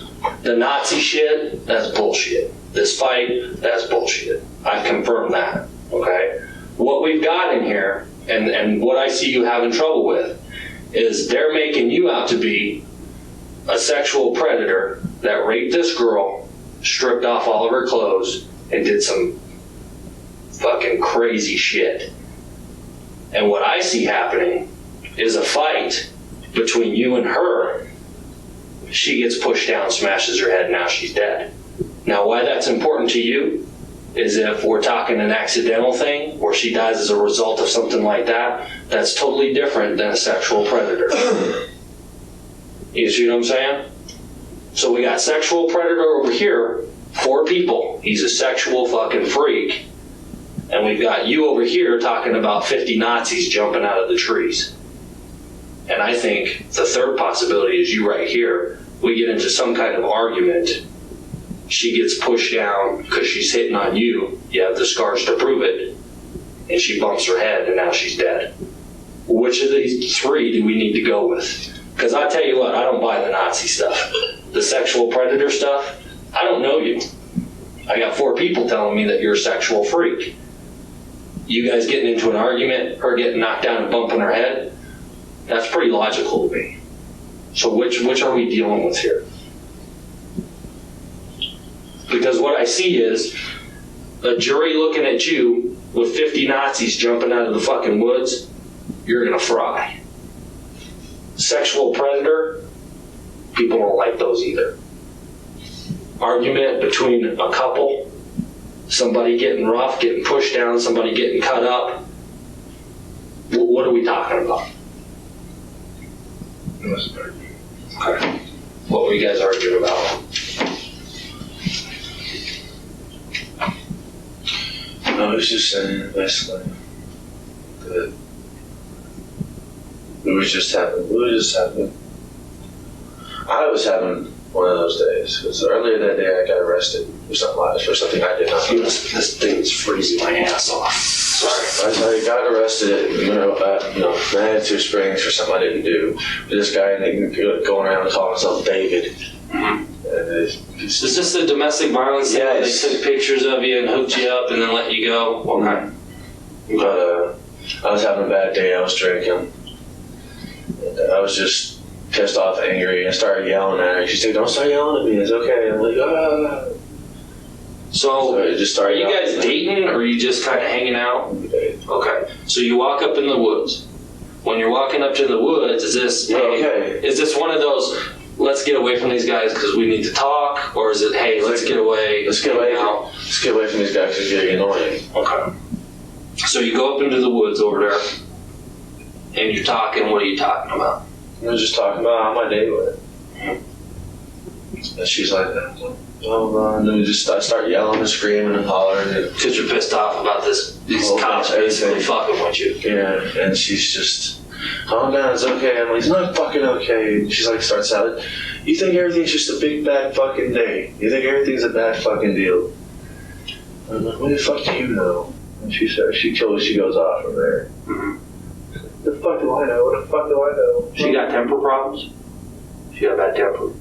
The Nazi shit, that's bullshit. This fight, that's bullshit. I've confirmed that, okay? What we've got in here, and what I see you having trouble with, is they're making you out to be a sexual predator that raped this girl, stripped off all of her clothes, and did some fucking crazy shit. And what I see happening is a fight between you and her. She gets pushed down, smashes her head, now she's dead. Now, why that's important to you is if we're talking an accidental thing where she dies as a result of something like that, that's totally different than a sexual predator. You see what I'm saying? So we got sexual predator over here, 4 people. He's a sexual fucking freak. And we've got you over here talking about 50 Nazis jumping out of the trees. And I think the third possibility is you right here. We get into some kind of argument. She gets pushed down because she's hitting on you. You have the scars to prove it. And she bumps her head and now she's dead. Which of these 3 do we need to go with? Because I tell you what, I don't buy the Nazi stuff. The sexual predator stuff, I don't know you. I got 4 people telling me that you're a sexual freak. You guys getting into an argument, her getting knocked down and bumping her head, that's pretty logical to me. So which are we dealing with here? Because what I see is a jury looking at you with 50 Nazis jumping out of the fucking woods, you're gonna fry. Sexual predator, people don't like those either. Argument between a couple, somebody getting rough, getting pushed down, somebody getting cut up. What are we talking about? Okay. What were you guys arguing about? I was just saying, basically, that we were just having. I was having one of those days, because earlier that day I got arrested for something I did not do. This thing is freezing my ass off. Sorry. I got arrested at Manitou Springs for something I didn't do. This guy going around calling himself David. Mm-hmm. Is this the domestic violence thing? Yes. They took pictures of you and hooked you up and then let you go? Okay. But I was having a bad day. I was drinking. And I was just pissed off, angry, and started yelling at her. She said, "Don't start yelling at me. It's okay." I'm like, ah. So I just started are you guys yelling. dating or are you just kind of hanging out? Okay. So you walk up in the woods. When you're walking up to the woods, is this is this one of those, let's get away from these guys because we need to talk, or is it, hey, let's get away? Let's get away from these guys because they're getting annoying. Okay. So you go up into the woods over there, and you're talking. What are you talking about? We're just talking about how my day went. And she's like, oh, and then I start yelling and screaming and hollering. Because you're pissed off about these cops basically fucking with you. Yeah, and she's just, calm down, it's okay. I'm like, it's not fucking okay. She's like, starts out, you think everything's just a big bad fucking day? You think everything's a bad fucking deal? I'm like, what the fuck do you know? And she says, she goes off from there. Mm-hmm. The fuck do I know? What the fuck do I know? She got temper problems? She got bad temper?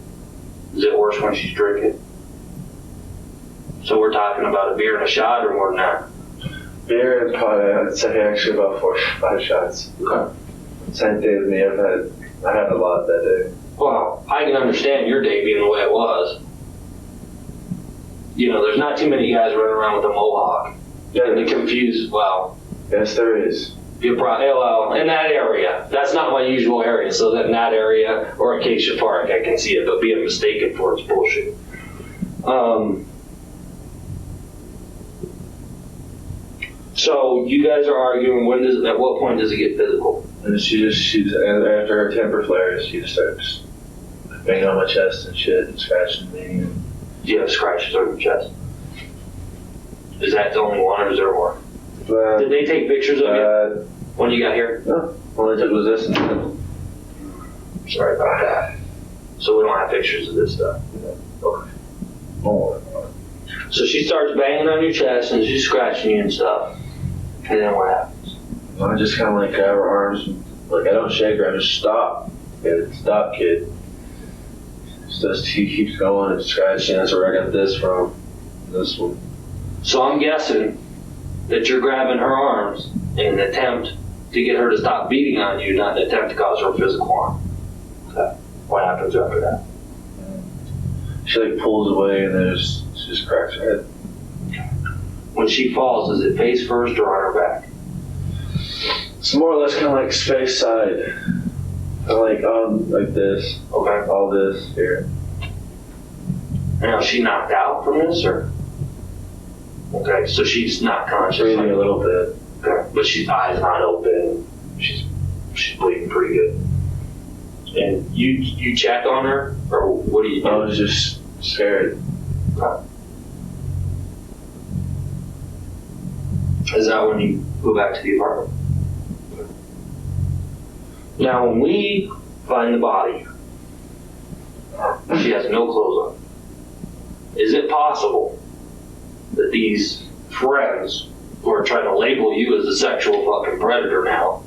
Is it worse when she's drinking? So we're talking about a beer and a shot or more than that? Beer and probably, I'd say actually about 4 or 5 shots. Okay. Same day as me, I had a lot that day. Well, I can understand your day being the way it was. You know, there's not too many guys running around with a mohawk. Yeah. And they're confused. Well, yes, there is. You're probably, well, in that area. That's not my usual area. So that in that area or Acacia Park, I can see it. But being mistaken for it's bullshit. So you guys are arguing. At what point does it get physical? And she's after her temper flares, she just starts banging on my chest and shit and scratching me. Do you have scratches on your chest? Is that the only one, or is there more? Did they take pictures of you when you got here? No. All they took was this and that. Sorry about that. So we don't have pictures of this stuff. Okay. Oh. So she starts banging on your chest and she's scratching you and stuff. And then what happens? I just kind of like grab her arms. Like, I don't shake her, I just stop. Yeah, stop, kid. He keeps going and scratching. That's where I got this from. This one. So I'm guessing that you're grabbing her arms in an attempt to get her to stop beating on you, not an attempt to cause her physical harm. Okay. What happens after that? She like pulls away and then she just cracks her head. When she falls, is it face first or on her back? It's more or less kind of like face side. Kind of like like this. Okay. All this here. Now, is she knocked out from this, or? Okay, so she's not conscious. Breathing a little bit. Okay, but she's eyes not open. She's bleeding pretty good. And you check on her, or what do you do? I was just scared. Okay. Is that when you go back to the apartment? Now, when we find the body, she has no clothes on. Is it possible that these friends who are trying to label you as a sexual fucking predator now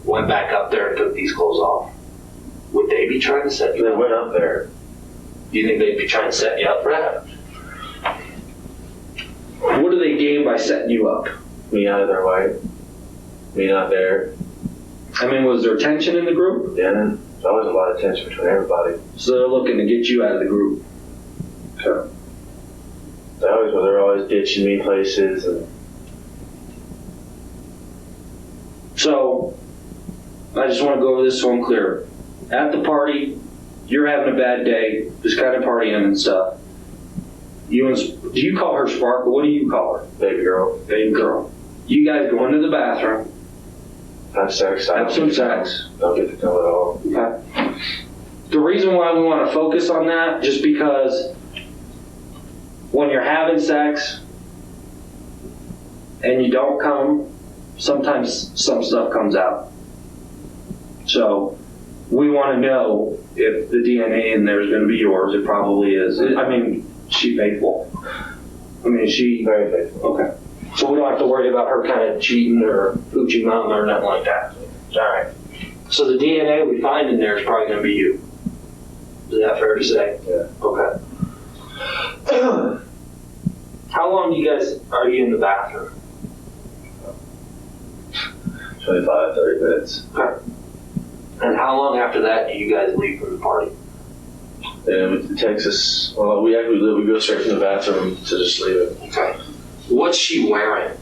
went back up there and took these clothes off? Would they be trying to set you They up? went up there. Do you think they'd be trying to set you up for that? What do they gain by setting you up? Me out of their way. Me not there. I mean, was there tension in the group? Yeah, there's always a lot of tension between everybody. So they're looking to get you out of the group. Okay. They're always ditching me places and. So, I just want to go over this so I'm clear. At the party, you're having a bad day, just kind of partying and stuff. Do you call her Sparkle? What do you call her? Baby girl. Baby girl. You guys go into the bathroom. Have sex. Have some sex. Don't get to know it all. Okay. The reason why we want to focus on that, just because when you're having sex and you don't come, sometimes some stuff comes out. So we want to know if the DNA in there is going to be yours. It probably is. I mean, she's faithful. I mean, she... Very faithful. Okay. So we don't have to worry about her kind of cheating or hoochie mama or nothing like that. All right. So the DNA we find in there is probably going to be you. Is that fair to say? Yeah. Okay. How long are you in the bathroom? 25, 30 minutes. Okay. And how long after that do you guys leave from the party? And it takes us, well, we go straight from the bathroom to just leave it. Okay. What's she wearing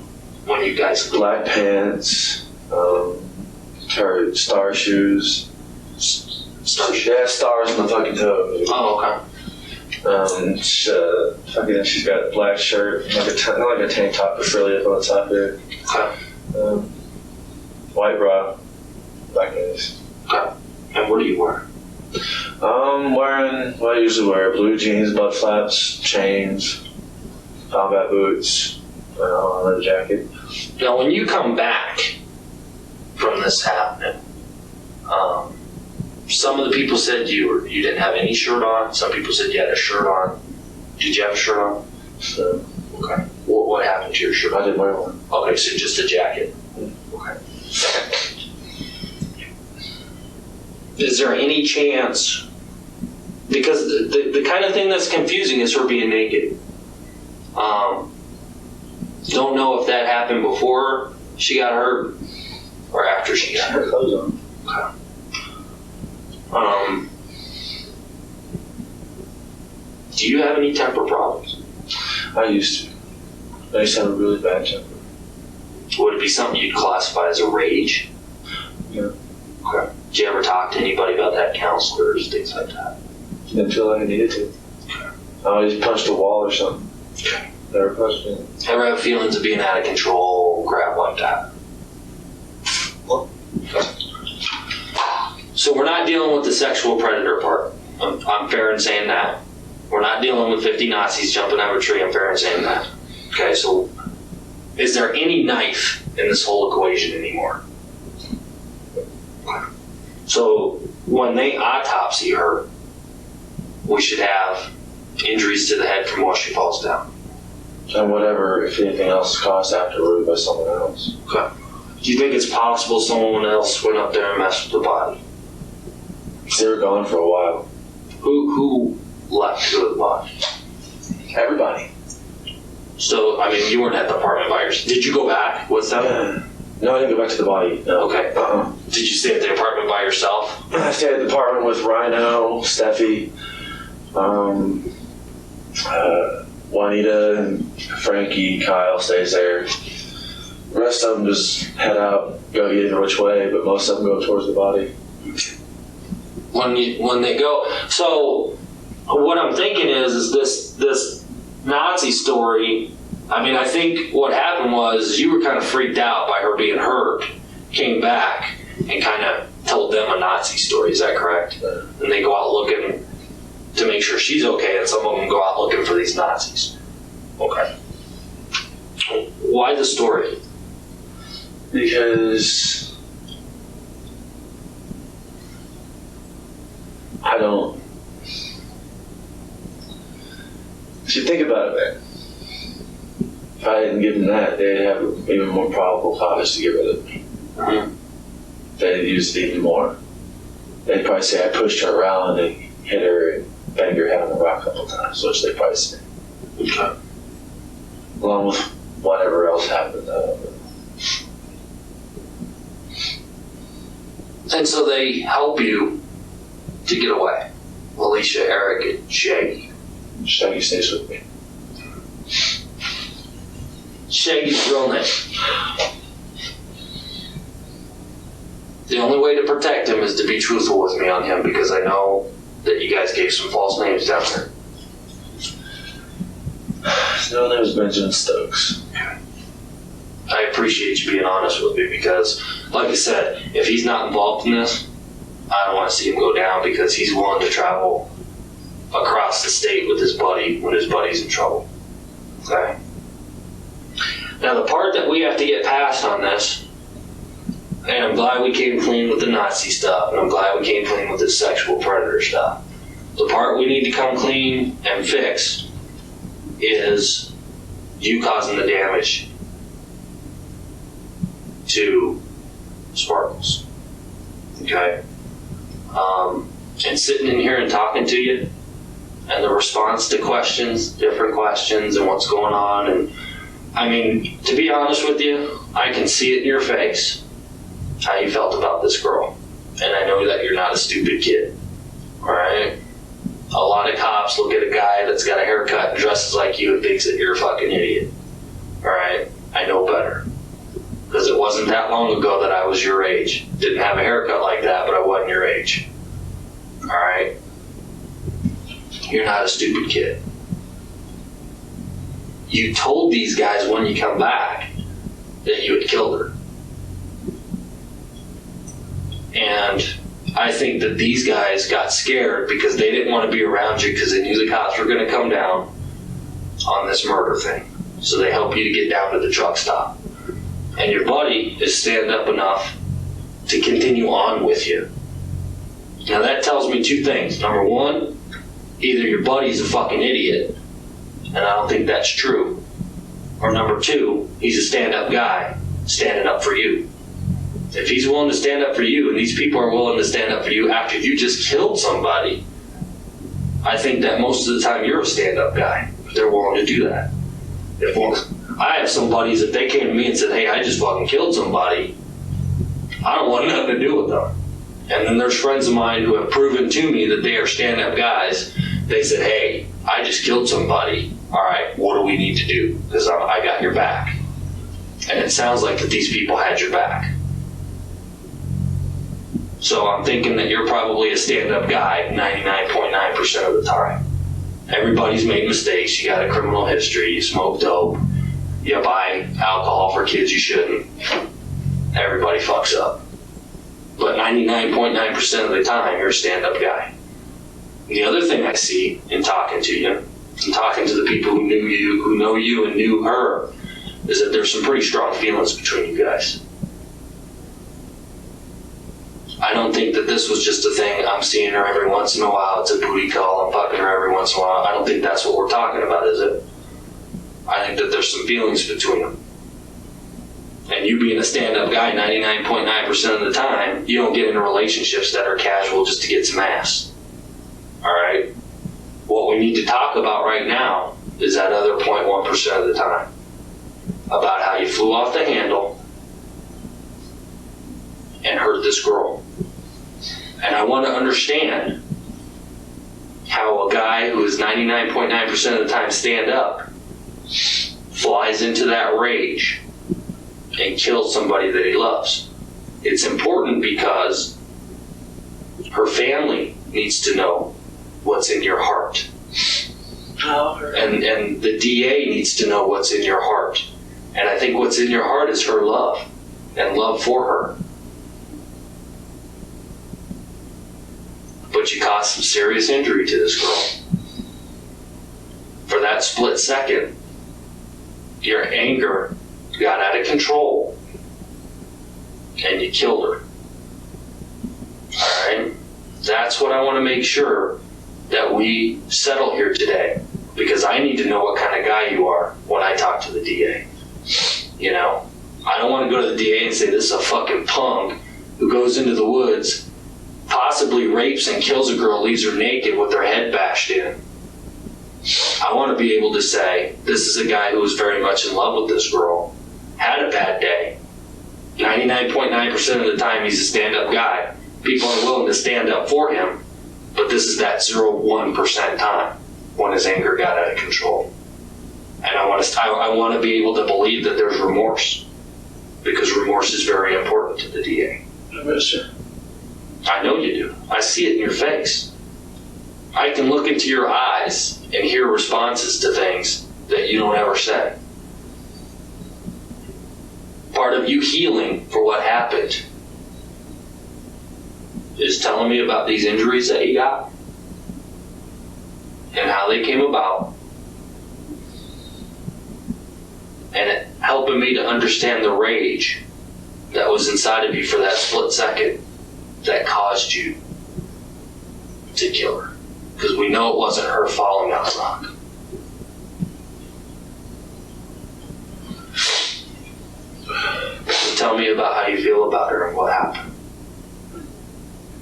when you guys leave? Black pants, her star shoes. Yeah, stars on the fucking toe. Oh, okay. She's got a black shirt, not like a tank top, but frilly up on the top here. Okay. White bra, black panties. Okay. And what do you wear? Wearing what I usually wear: blue jeans, butt flaps, chains, combat boots, a leather jacket. Now, when you come back from this happening, some of the people said you didn't have any shirt on. Some people said you had a shirt on. Did you have a shirt on? So, okay. What happened to your shirt? I didn't wear one. Okay, so just a jacket. Okay. Is there any chance? Because the kind of thing that's confusing is her being naked. Don't know if that happened before she got hurt or after she got hurt. Her clothes on. Okay. Do you have any temper problems? I used to have a really bad temper. Would it be something you'd classify as a rage? Yeah. Okay. Did you ever talk to anybody about that, counselors, things like that? Didn't feel like I needed to. I always punched a wall or something. Okay. Never punched me. Ever have feelings of being out of control, crap like that? So we're not dealing with the sexual predator part. I'm fair in saying that. We're not dealing with 50 Nazis jumping out of a tree. I'm fair in saying that. Okay, so is there any knife in this whole equation anymore? So when they autopsy her, we should have injuries to the head from while she falls down. And whatever, if anything else, caused afterward by someone else. Okay. Do you think it's possible someone else went up there and messed with the body? They were gone for a while. Who left to the body? Everybody. So, I mean, you weren't at the apartment by yourself. Did you go back with them? Yeah. No, I didn't go back to the body. No. Okay. Did you stay at the apartment by yourself? I stayed at the apartment with Rhino, Steffi, Juanita, and Frankie. Kyle stays there. The rest of them just head out, go either which way, but most of them go towards the body. When they go, so what I'm thinking is this Nazi story. I mean, I think what happened was you were kind of freaked out by her being hurt, came back and kind of told them a Nazi story. Is that correct? And they go out looking to make sure she's okay, and some of them go out looking for these Nazis. Okay. Why the story? Because I don't. If you think about it, man. If I didn't give them that, they'd have an even more probable cause to get rid of me. Mm-hmm. They'd use it even more. They'd probably say I pushed her around and hit her and banged her head on the rock a couple times, which they probably say. Okay. Along with whatever else happened. And so they help you to get away. Alicia, Eric, and Shaggy. Shaggy stays with me. Shaggy's real name. The only way to protect him is to be truthful with me on him, because I know that you guys gave some false names down there. No, name is Benjamin Stokes. I appreciate you being honest with me, because, like I said, if he's not involved in this, I don't want to see him go down, because he's willing to travel across the state with his buddy when his buddy's in trouble. Okay? Now, the part that we have to get past on this, and I'm glad we came clean with the Nazi stuff, and I'm glad we came clean with the sexual predator stuff. The part we need to come clean and fix is you causing the damage to Sparkles. Okay? And sitting in here and talking to you, and the response to questions, different questions, and what's going on, and I mean, to be honest with you, I can see it in your face how you felt about this girl. And I know that you're not a stupid kid. Alright? A lot of cops look at a guy that's got a haircut and dresses like you and thinks that you're a fucking idiot. Alright? I know better. Because it wasn't that long ago that I was your age. Didn't have a haircut like that, but I wasn't your age. Alright? You're not a stupid kid. You told these guys when you come back that you had killed her. And I think that these guys got scared because they didn't want to be around you, because they knew the cops were going to come down on this murder thing. So they help you to get down to the truck stop. And your buddy is stand up enough to continue on with you. Now that tells me two things. Number one, either your buddy's a fucking idiot, and I don't think that's true. Or number two, he's a stand-up guy, standing up for you. If he's willing to stand up for you, and these people are willing to stand up for you after you just killed somebody, I think that most of the time you're a stand-up guy, if they're willing to do that. I have some buddies, if they came to me and said, hey, I just fucking killed somebody, I don't want nothing to do with them. And then there's friends of mine who have proven to me that they are stand-up guys. They said, hey, I just killed somebody. All right, what do we need to do? Because I got your back. And it sounds like that these people had your back. So I'm thinking that you're probably a stand-up guy 99.9% of the time. Everybody's made mistakes. You got a criminal history. You smoke dope. You buy alcohol for kids you shouldn't. Everybody fucks up. But 99.9% of the time, you're a stand-up guy. The other thing I see in talking to you, and talking to the people who knew you, who know you and knew her, is that there's some pretty strong feelings between you guys. I don't think that this was just a thing, I'm seeing her every once in a while, it's a booty call, I'm fucking her every once in a while. I don't think that's what we're talking about, is it? I think that there's some feelings between them. And you being a stand-up guy 99.9% of the time, you don't get into relationships that are casual just to get some ass. Alright? What we need to talk about right now is that other 0.1% of the time. About how you flew off the handle and hurt this girl. And I want to understand how a guy who is 99.9% of the time stand up flies into that rage and kills somebody that he loves. It's important because her family needs to know what's in your heart. And the DA needs to know what's in your heart. And I think what's in your heart is her love and love for her. But you caused some serious injury to this girl. For that split second, your anger got out of control and you killed her. Alright? That's what I want to make sure that we settle here today, because I need to know what kind of guy you are when I talk to the DA. You know? I don't want to go to the DA and say this is a fucking punk who goes into the woods, possibly rapes and kills a girl, leaves her naked with her head bashed in. I want to be able to say, this is a guy who was very much in love with this girl, had a bad day. 99.9% of the time he's a stand-up guy. People are willing to stand up for him, but this is that 0.1% time when his anger got out of control. And I want to be able to believe that there's remorse, because remorse is very important to the DA. Yes, sir. I know you do. I see it in your face. I can look into your eyes and hear responses to things that you don't ever say. Part of you healing for what happened is telling me about these injuries that you got and how they came about, and it helping me to understand the rage that was inside of you for that split second that caused you to kill her. Because we know it wasn't her falling down the rock. So tell me about how you feel about her and what happened.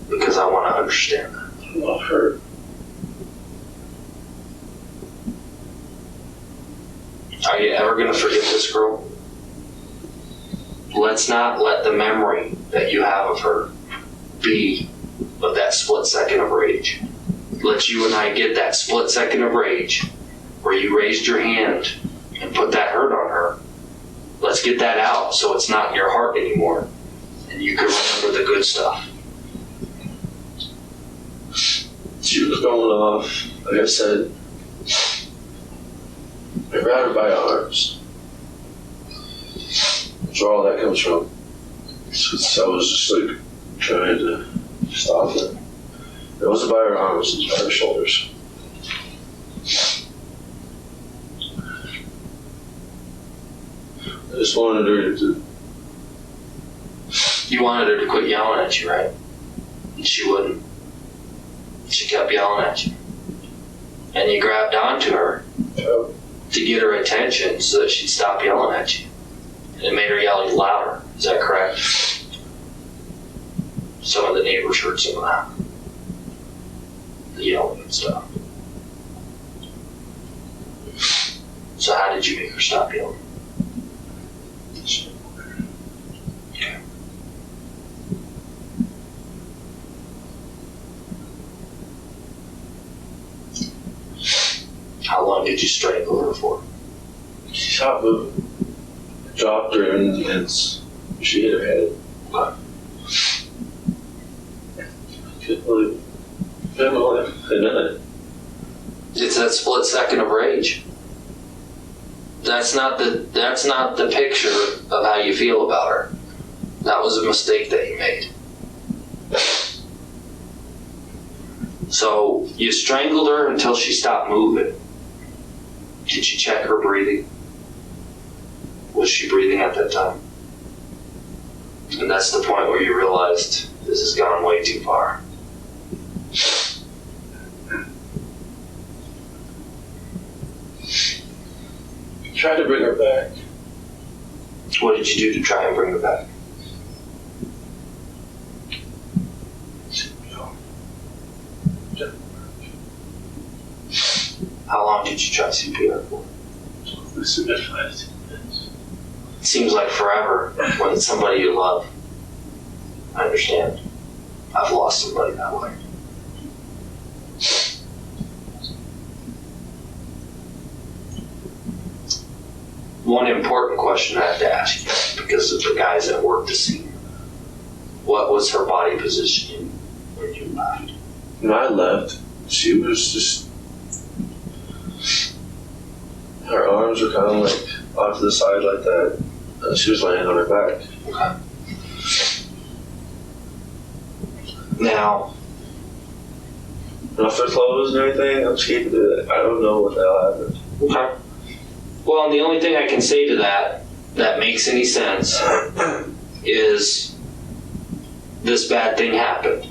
Because I want to understand that. I'm not hurt. Are you ever going to forget this girl? Let's not let the memory that you have of her be of that split second of rage. Let you and I get that split second of rage where you raised your hand and put that hurt on her. Let's get that out so it's not in your heart anymore and you can remember the good stuff. She was going off, like I said, I grabbed her by her arms. That's where all that comes from. So I was just like trying to stop it. It wasn't by her arms, it was by her shoulders. I just wanted her to... You wanted her to quit yelling at you, right? And she wouldn't. She kept yelling at you. And you grabbed onto her to get her attention so that she'd stop yelling at you. And it made her yell louder. Is that correct? Some of the neighbors heard some of that. The yelling and stuff. So how did you make her stop yelling? Okay. How long did you strangle her for? She stopped moving. I dropped her and she hit her head. What? I couldn't believe it. And then It's that split second of rage. That's not the picture of how you feel about her. That was a mistake that you made. So you strangled her until she stopped moving. Did you check her breathing? Was she breathing at that time? And that's the point where you realized this has gone way too far. Tried to bring her back. What did you do to try and bring her back? How long did you try CPR for? It seems like forever when it's somebody you love. I understand. I've lost somebody that way. One important question I have to ask you, because of the guys that worked the scene. What was her body position when you left? When I left, she was just... Her arms were kind of like off to the side like that. And she was laying on her back. Okay. Now, off her clothes and everything, I'm keeping it. I don't know what the hell happened. okay. Well, the only thing I can say to that makes any sense is this bad thing happened.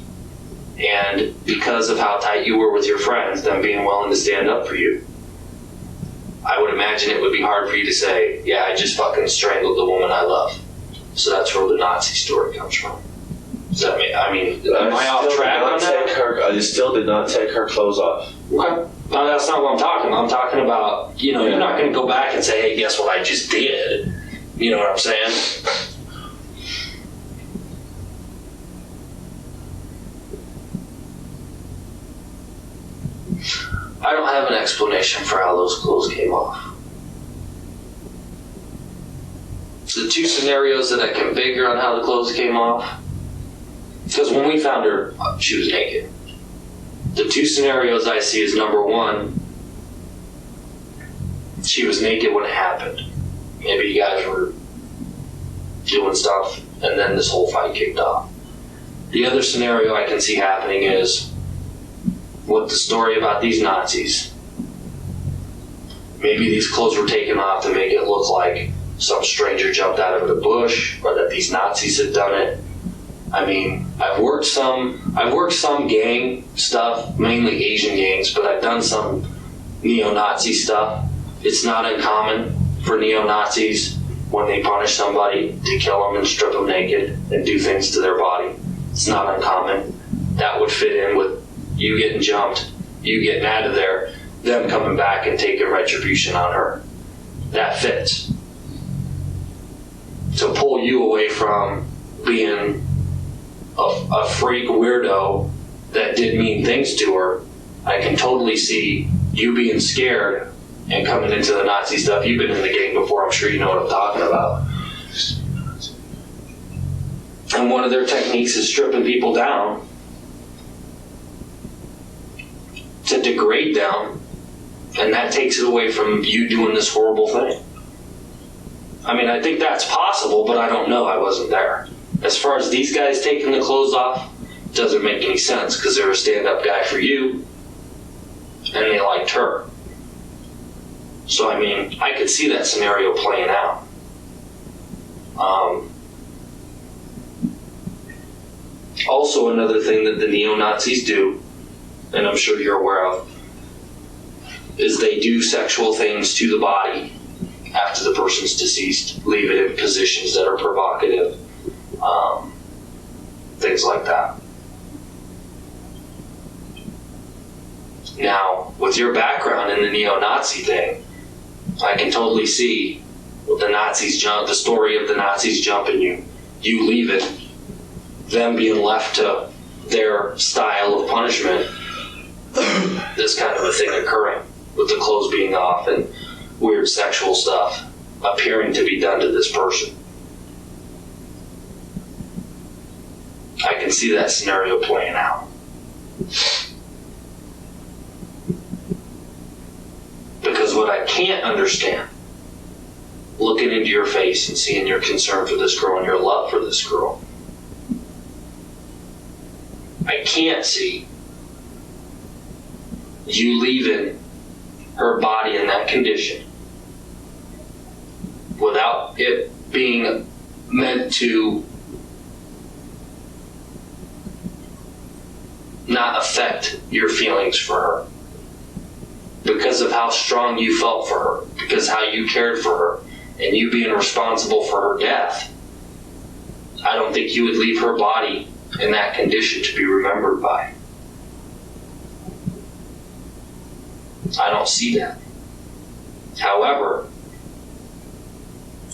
And because of how tight you were with your friends, them being willing to stand up for you, I would imagine it would be hard for you to say, yeah, I just fucking strangled the woman I love. So that's where the Nazi story comes from. Does that mean, am I off track on that? I still did not take her clothes off. Okay. No, that's not what I'm talking about. I'm talking about, you're not going to go back and say, hey, guess what I just did? You know what I'm saying? I don't have an explanation for how those clothes came off. The two scenarios that I can figure on how the clothes came off, because when we found her, she was naked. The two scenarios I see is, number one, she was naked when it happened. Maybe you guys were doing stuff, and then this whole fight kicked off. The other scenario I can see happening is, with the story about these Nazis, maybe these clothes were taken off to make it look like some stranger jumped out of the bush, or that these Nazis had done it. I mean, I've worked some gang stuff, mainly Asian gangs, but I've done some neo-Nazi stuff. It's not uncommon for neo-Nazis, when they punish somebody, to kill them and strip them naked and do things to their body. It's not uncommon. That would fit in with you getting jumped, you getting out of there, them coming back and taking retribution on her. That fits. To pull you away from being a freak weirdo that did mean things to her, I can totally see you being scared and coming into the Nazi stuff. You've been in the gang before, I'm sure you know what I'm talking about. And one of their techniques is stripping people down to degrade them, and that takes it away from you doing this horrible thing. I mean, I think that's possible, but I don't know. I wasn't there. As far as these guys taking the clothes off, doesn't make any sense, because they're a stand-up guy for you, and they liked her. So, I mean, I could see that scenario playing out. Also, another thing that the neo-Nazis do, and I'm sure you're aware of, is they do sexual things to the body after the person's deceased, leave it in positions that are provocative, things like that. Now, with your background in the neo-Nazi thing, I can totally see the Nazis jump, the story of the Nazis jumping you. You leave it, them being left to their style of punishment, this kind of a thing occurring, with the clothes being off and weird sexual stuff appearing to be done to this person. I can see that scenario playing out. I can't understand, looking into your face and seeing your concern for this girl and your love for this girl, I can't see you leaving her body in that condition without it being meant to not affect your feelings for her because of how strong you felt for her, because how you cared for her, and you being responsible for her death. I don't think you would leave her body in that condition to be remembered by. I don't see that. However,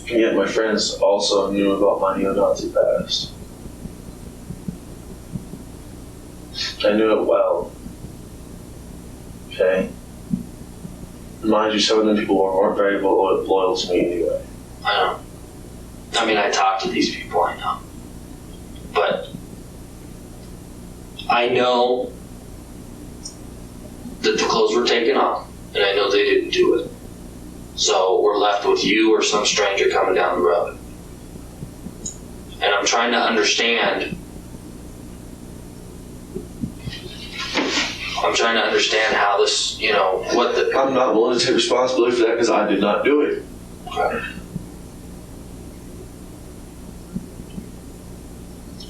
and yet my friends also knew about my neo-Nazi past. I knew it well. Okay? Mind you, some of them people weren't very loyal to me anyway. I know. I mean, I talk to these people, I know. But I know that the clothes were taken off, and I know they didn't do it. So we're left with you or some stranger coming down the road. And I'm trying to understand. How this, what the... I'm not willing to take responsibility for that because I did not do it. Okay.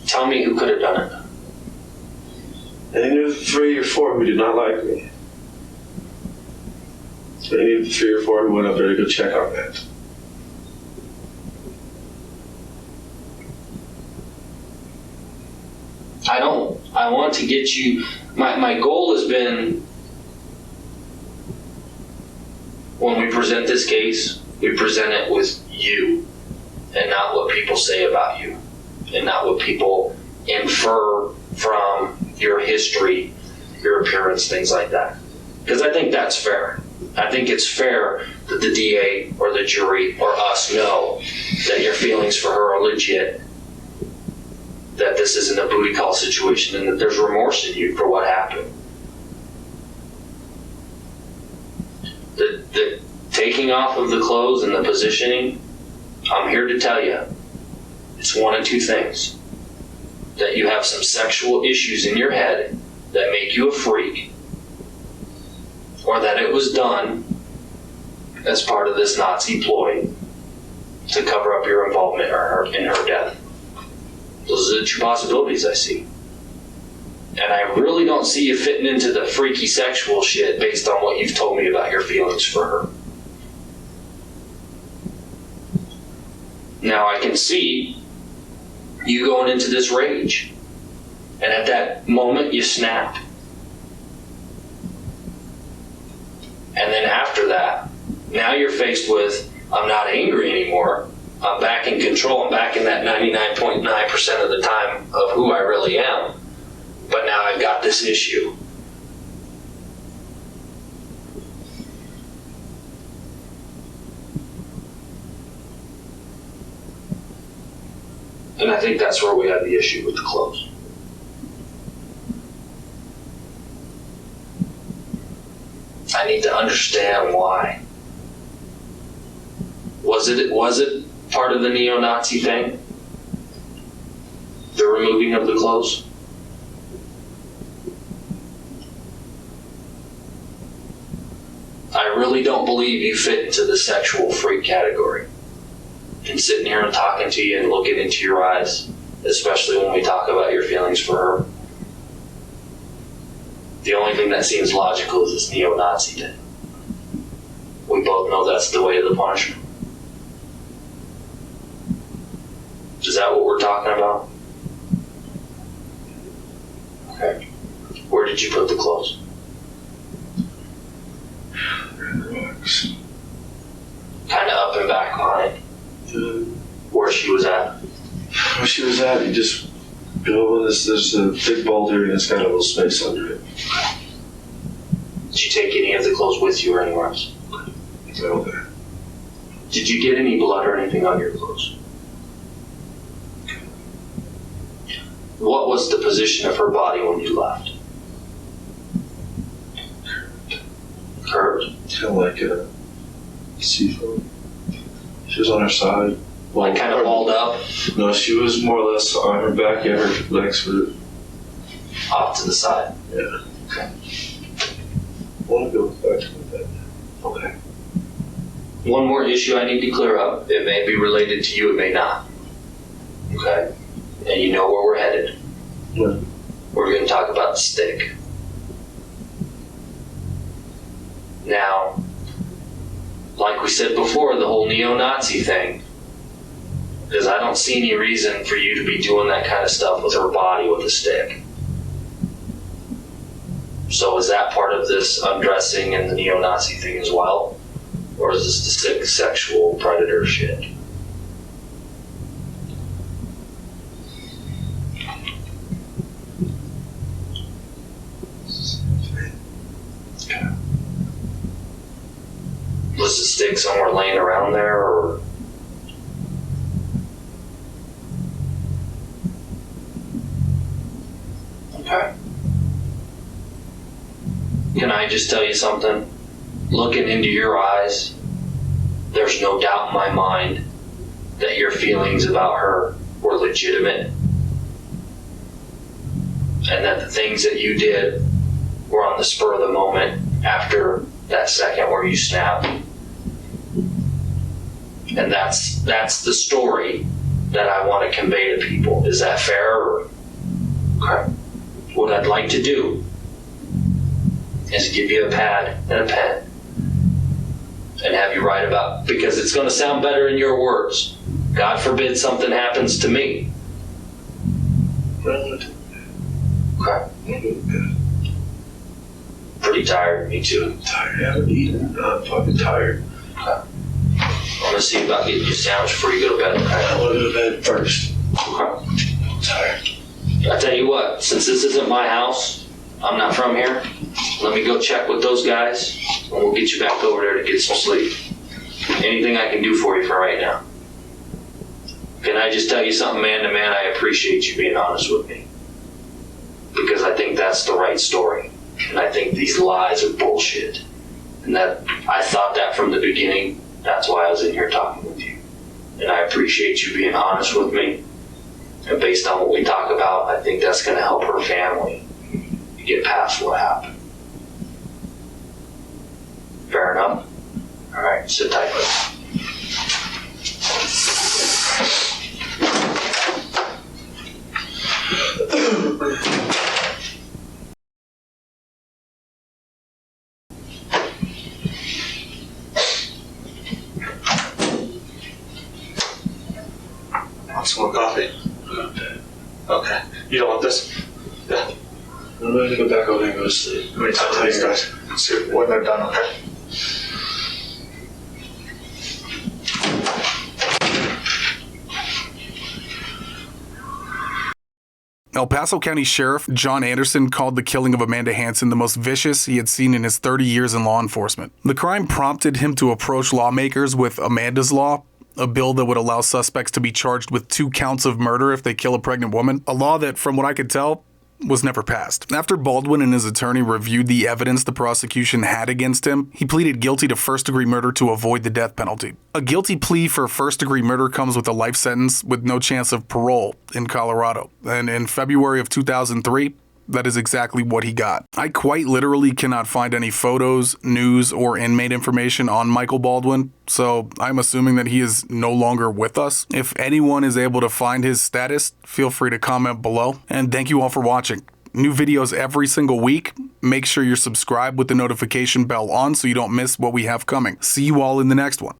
Tell me who could have done it. Any of the 3 or 4 who did not like me. Any of the 3 or 4 who went up there to go check on that. I want to get you... My goal has been, when we present this case, we present it with you and not what people say about you and not what people infer from your history, your appearance, things like that. Because I think that's fair. I think it's fair that the DA or the jury or us know that your feelings for her are legit, that this isn't a booty call situation, and that there's remorse in you for what happened. The taking off of the clothes and the positioning, I'm here to tell you, it's one of 2 things. That you have some sexual issues in your head that make you a freak, or that it was done as part of this Nazi ploy to cover up your involvement in her death. Those are the 2 possibilities I see. And I really don't see you fitting into the freaky sexual shit based on what you've told me about your feelings for her. Now I can see you going into this rage. And at that moment you snap. And then after that, now you're faced with, I'm not angry anymore. I'm back in control. I'm back in that 99.9% of the time of who I really am. But now I've got this issue. And I think that's where we have the issue with the clothes. I need to understand why. Was it part of the neo-Nazi thing? The removing of the clothes? I really don't believe you fit into the sexual freak category. And sitting here and talking to you and looking into your eyes, especially when we talk about your feelings for her, the only thing that seems logical is this neo-Nazi thing. We both know that's the way of the punishment. Is that what we're talking about? Okay. Where did you put the clothes? Kind of up and back behind. Where she was at? Where she was at, you just go, there's a big boulder and it's got a little space under it. Did you take any of the clothes with you or anywhere else? No, there. Did you get any blood or anything on your clothes? What was the position of her body when you left? Curved. Curved. Kind of like a She was on her side. Like kind of balled up? No, she was more or less on her back, and her legs were Off to the side. Yeah. Okay. I want to go back to that. Okay. One more issue I need to clear up. It may be related to you, it may not. Okay? And you know where we're headed. Yeah. We're going to talk about the stick. Now, like we said before, the whole neo-Nazi thing, because I don't see any reason for you to be doing that kind of stuff with her body with a stick. So is that part of this undressing and the neo-Nazi thing as well? Or is this the sick sexual predator shit? Was the stick somewhere laying around there, or? Okay. Can I just tell you something? Looking into your eyes, there's no doubt in my mind that your feelings about her were legitimate, and that the things that you did were on the spur of the moment after that second where you snapped. And that's the story that I want to convey to people. Is that fair? Or? Okay. What I'd like to do is give you a pad and a pen and have you write about, because it's going to sound better in your words. God forbid something happens to me. Okay. Pretty tired, me too. Tired, I haven't eaten. I'm fucking tired. Okay. I'm gonna see about getting you a sandwich before you go to bed. Okay? I want to go to bed first. Okay. I'm tired. I tell you what, since this isn't my house, I'm not from here, let me go check with those guys, and we'll get you back over there to get some sleep. Anything I can do for you for right now. Can I just tell you something, man to man? I appreciate you being honest with me. Because I think that's the right story. And I think these lies are bullshit. And that I thought that from the beginning. That's why I was in here talking with you. And I appreciate you being honest with me. And based on what we talk about, I think that's going to help her family get past what happened. Fair enough? All right, sit tight, buddy. Want some more coffee? Okay. You don't want this? Yeah. I'm going to go back over there and go to sleep. Let me talk to these guys. See when they're done, okay? El Paso County Sheriff John Anderson called the killing of Amanda Hanson the most vicious he had seen in his 30 years in law enforcement. The crime prompted him to approach lawmakers with Amanda's Law, a bill that would allow suspects to be charged with 2 counts of murder if they kill a pregnant woman, a law that, from what I could tell, was never passed. After Baldwin and his attorney reviewed the evidence the prosecution had against him, he pleaded guilty to first-degree murder to avoid the death penalty. A guilty plea for first-degree murder comes with a life sentence with no chance of parole in Colorado. And in February of 2003, that is exactly what he got. I quite literally cannot find any photos, news, or inmate information on Michael Baldwin, so I'm assuming that he is no longer with us. If anyone is able to find his status, feel free to comment below. And thank you all for watching. New videos every single week. Make sure you're subscribed with the notification bell on so you don't miss what we have coming. See you all in the next one.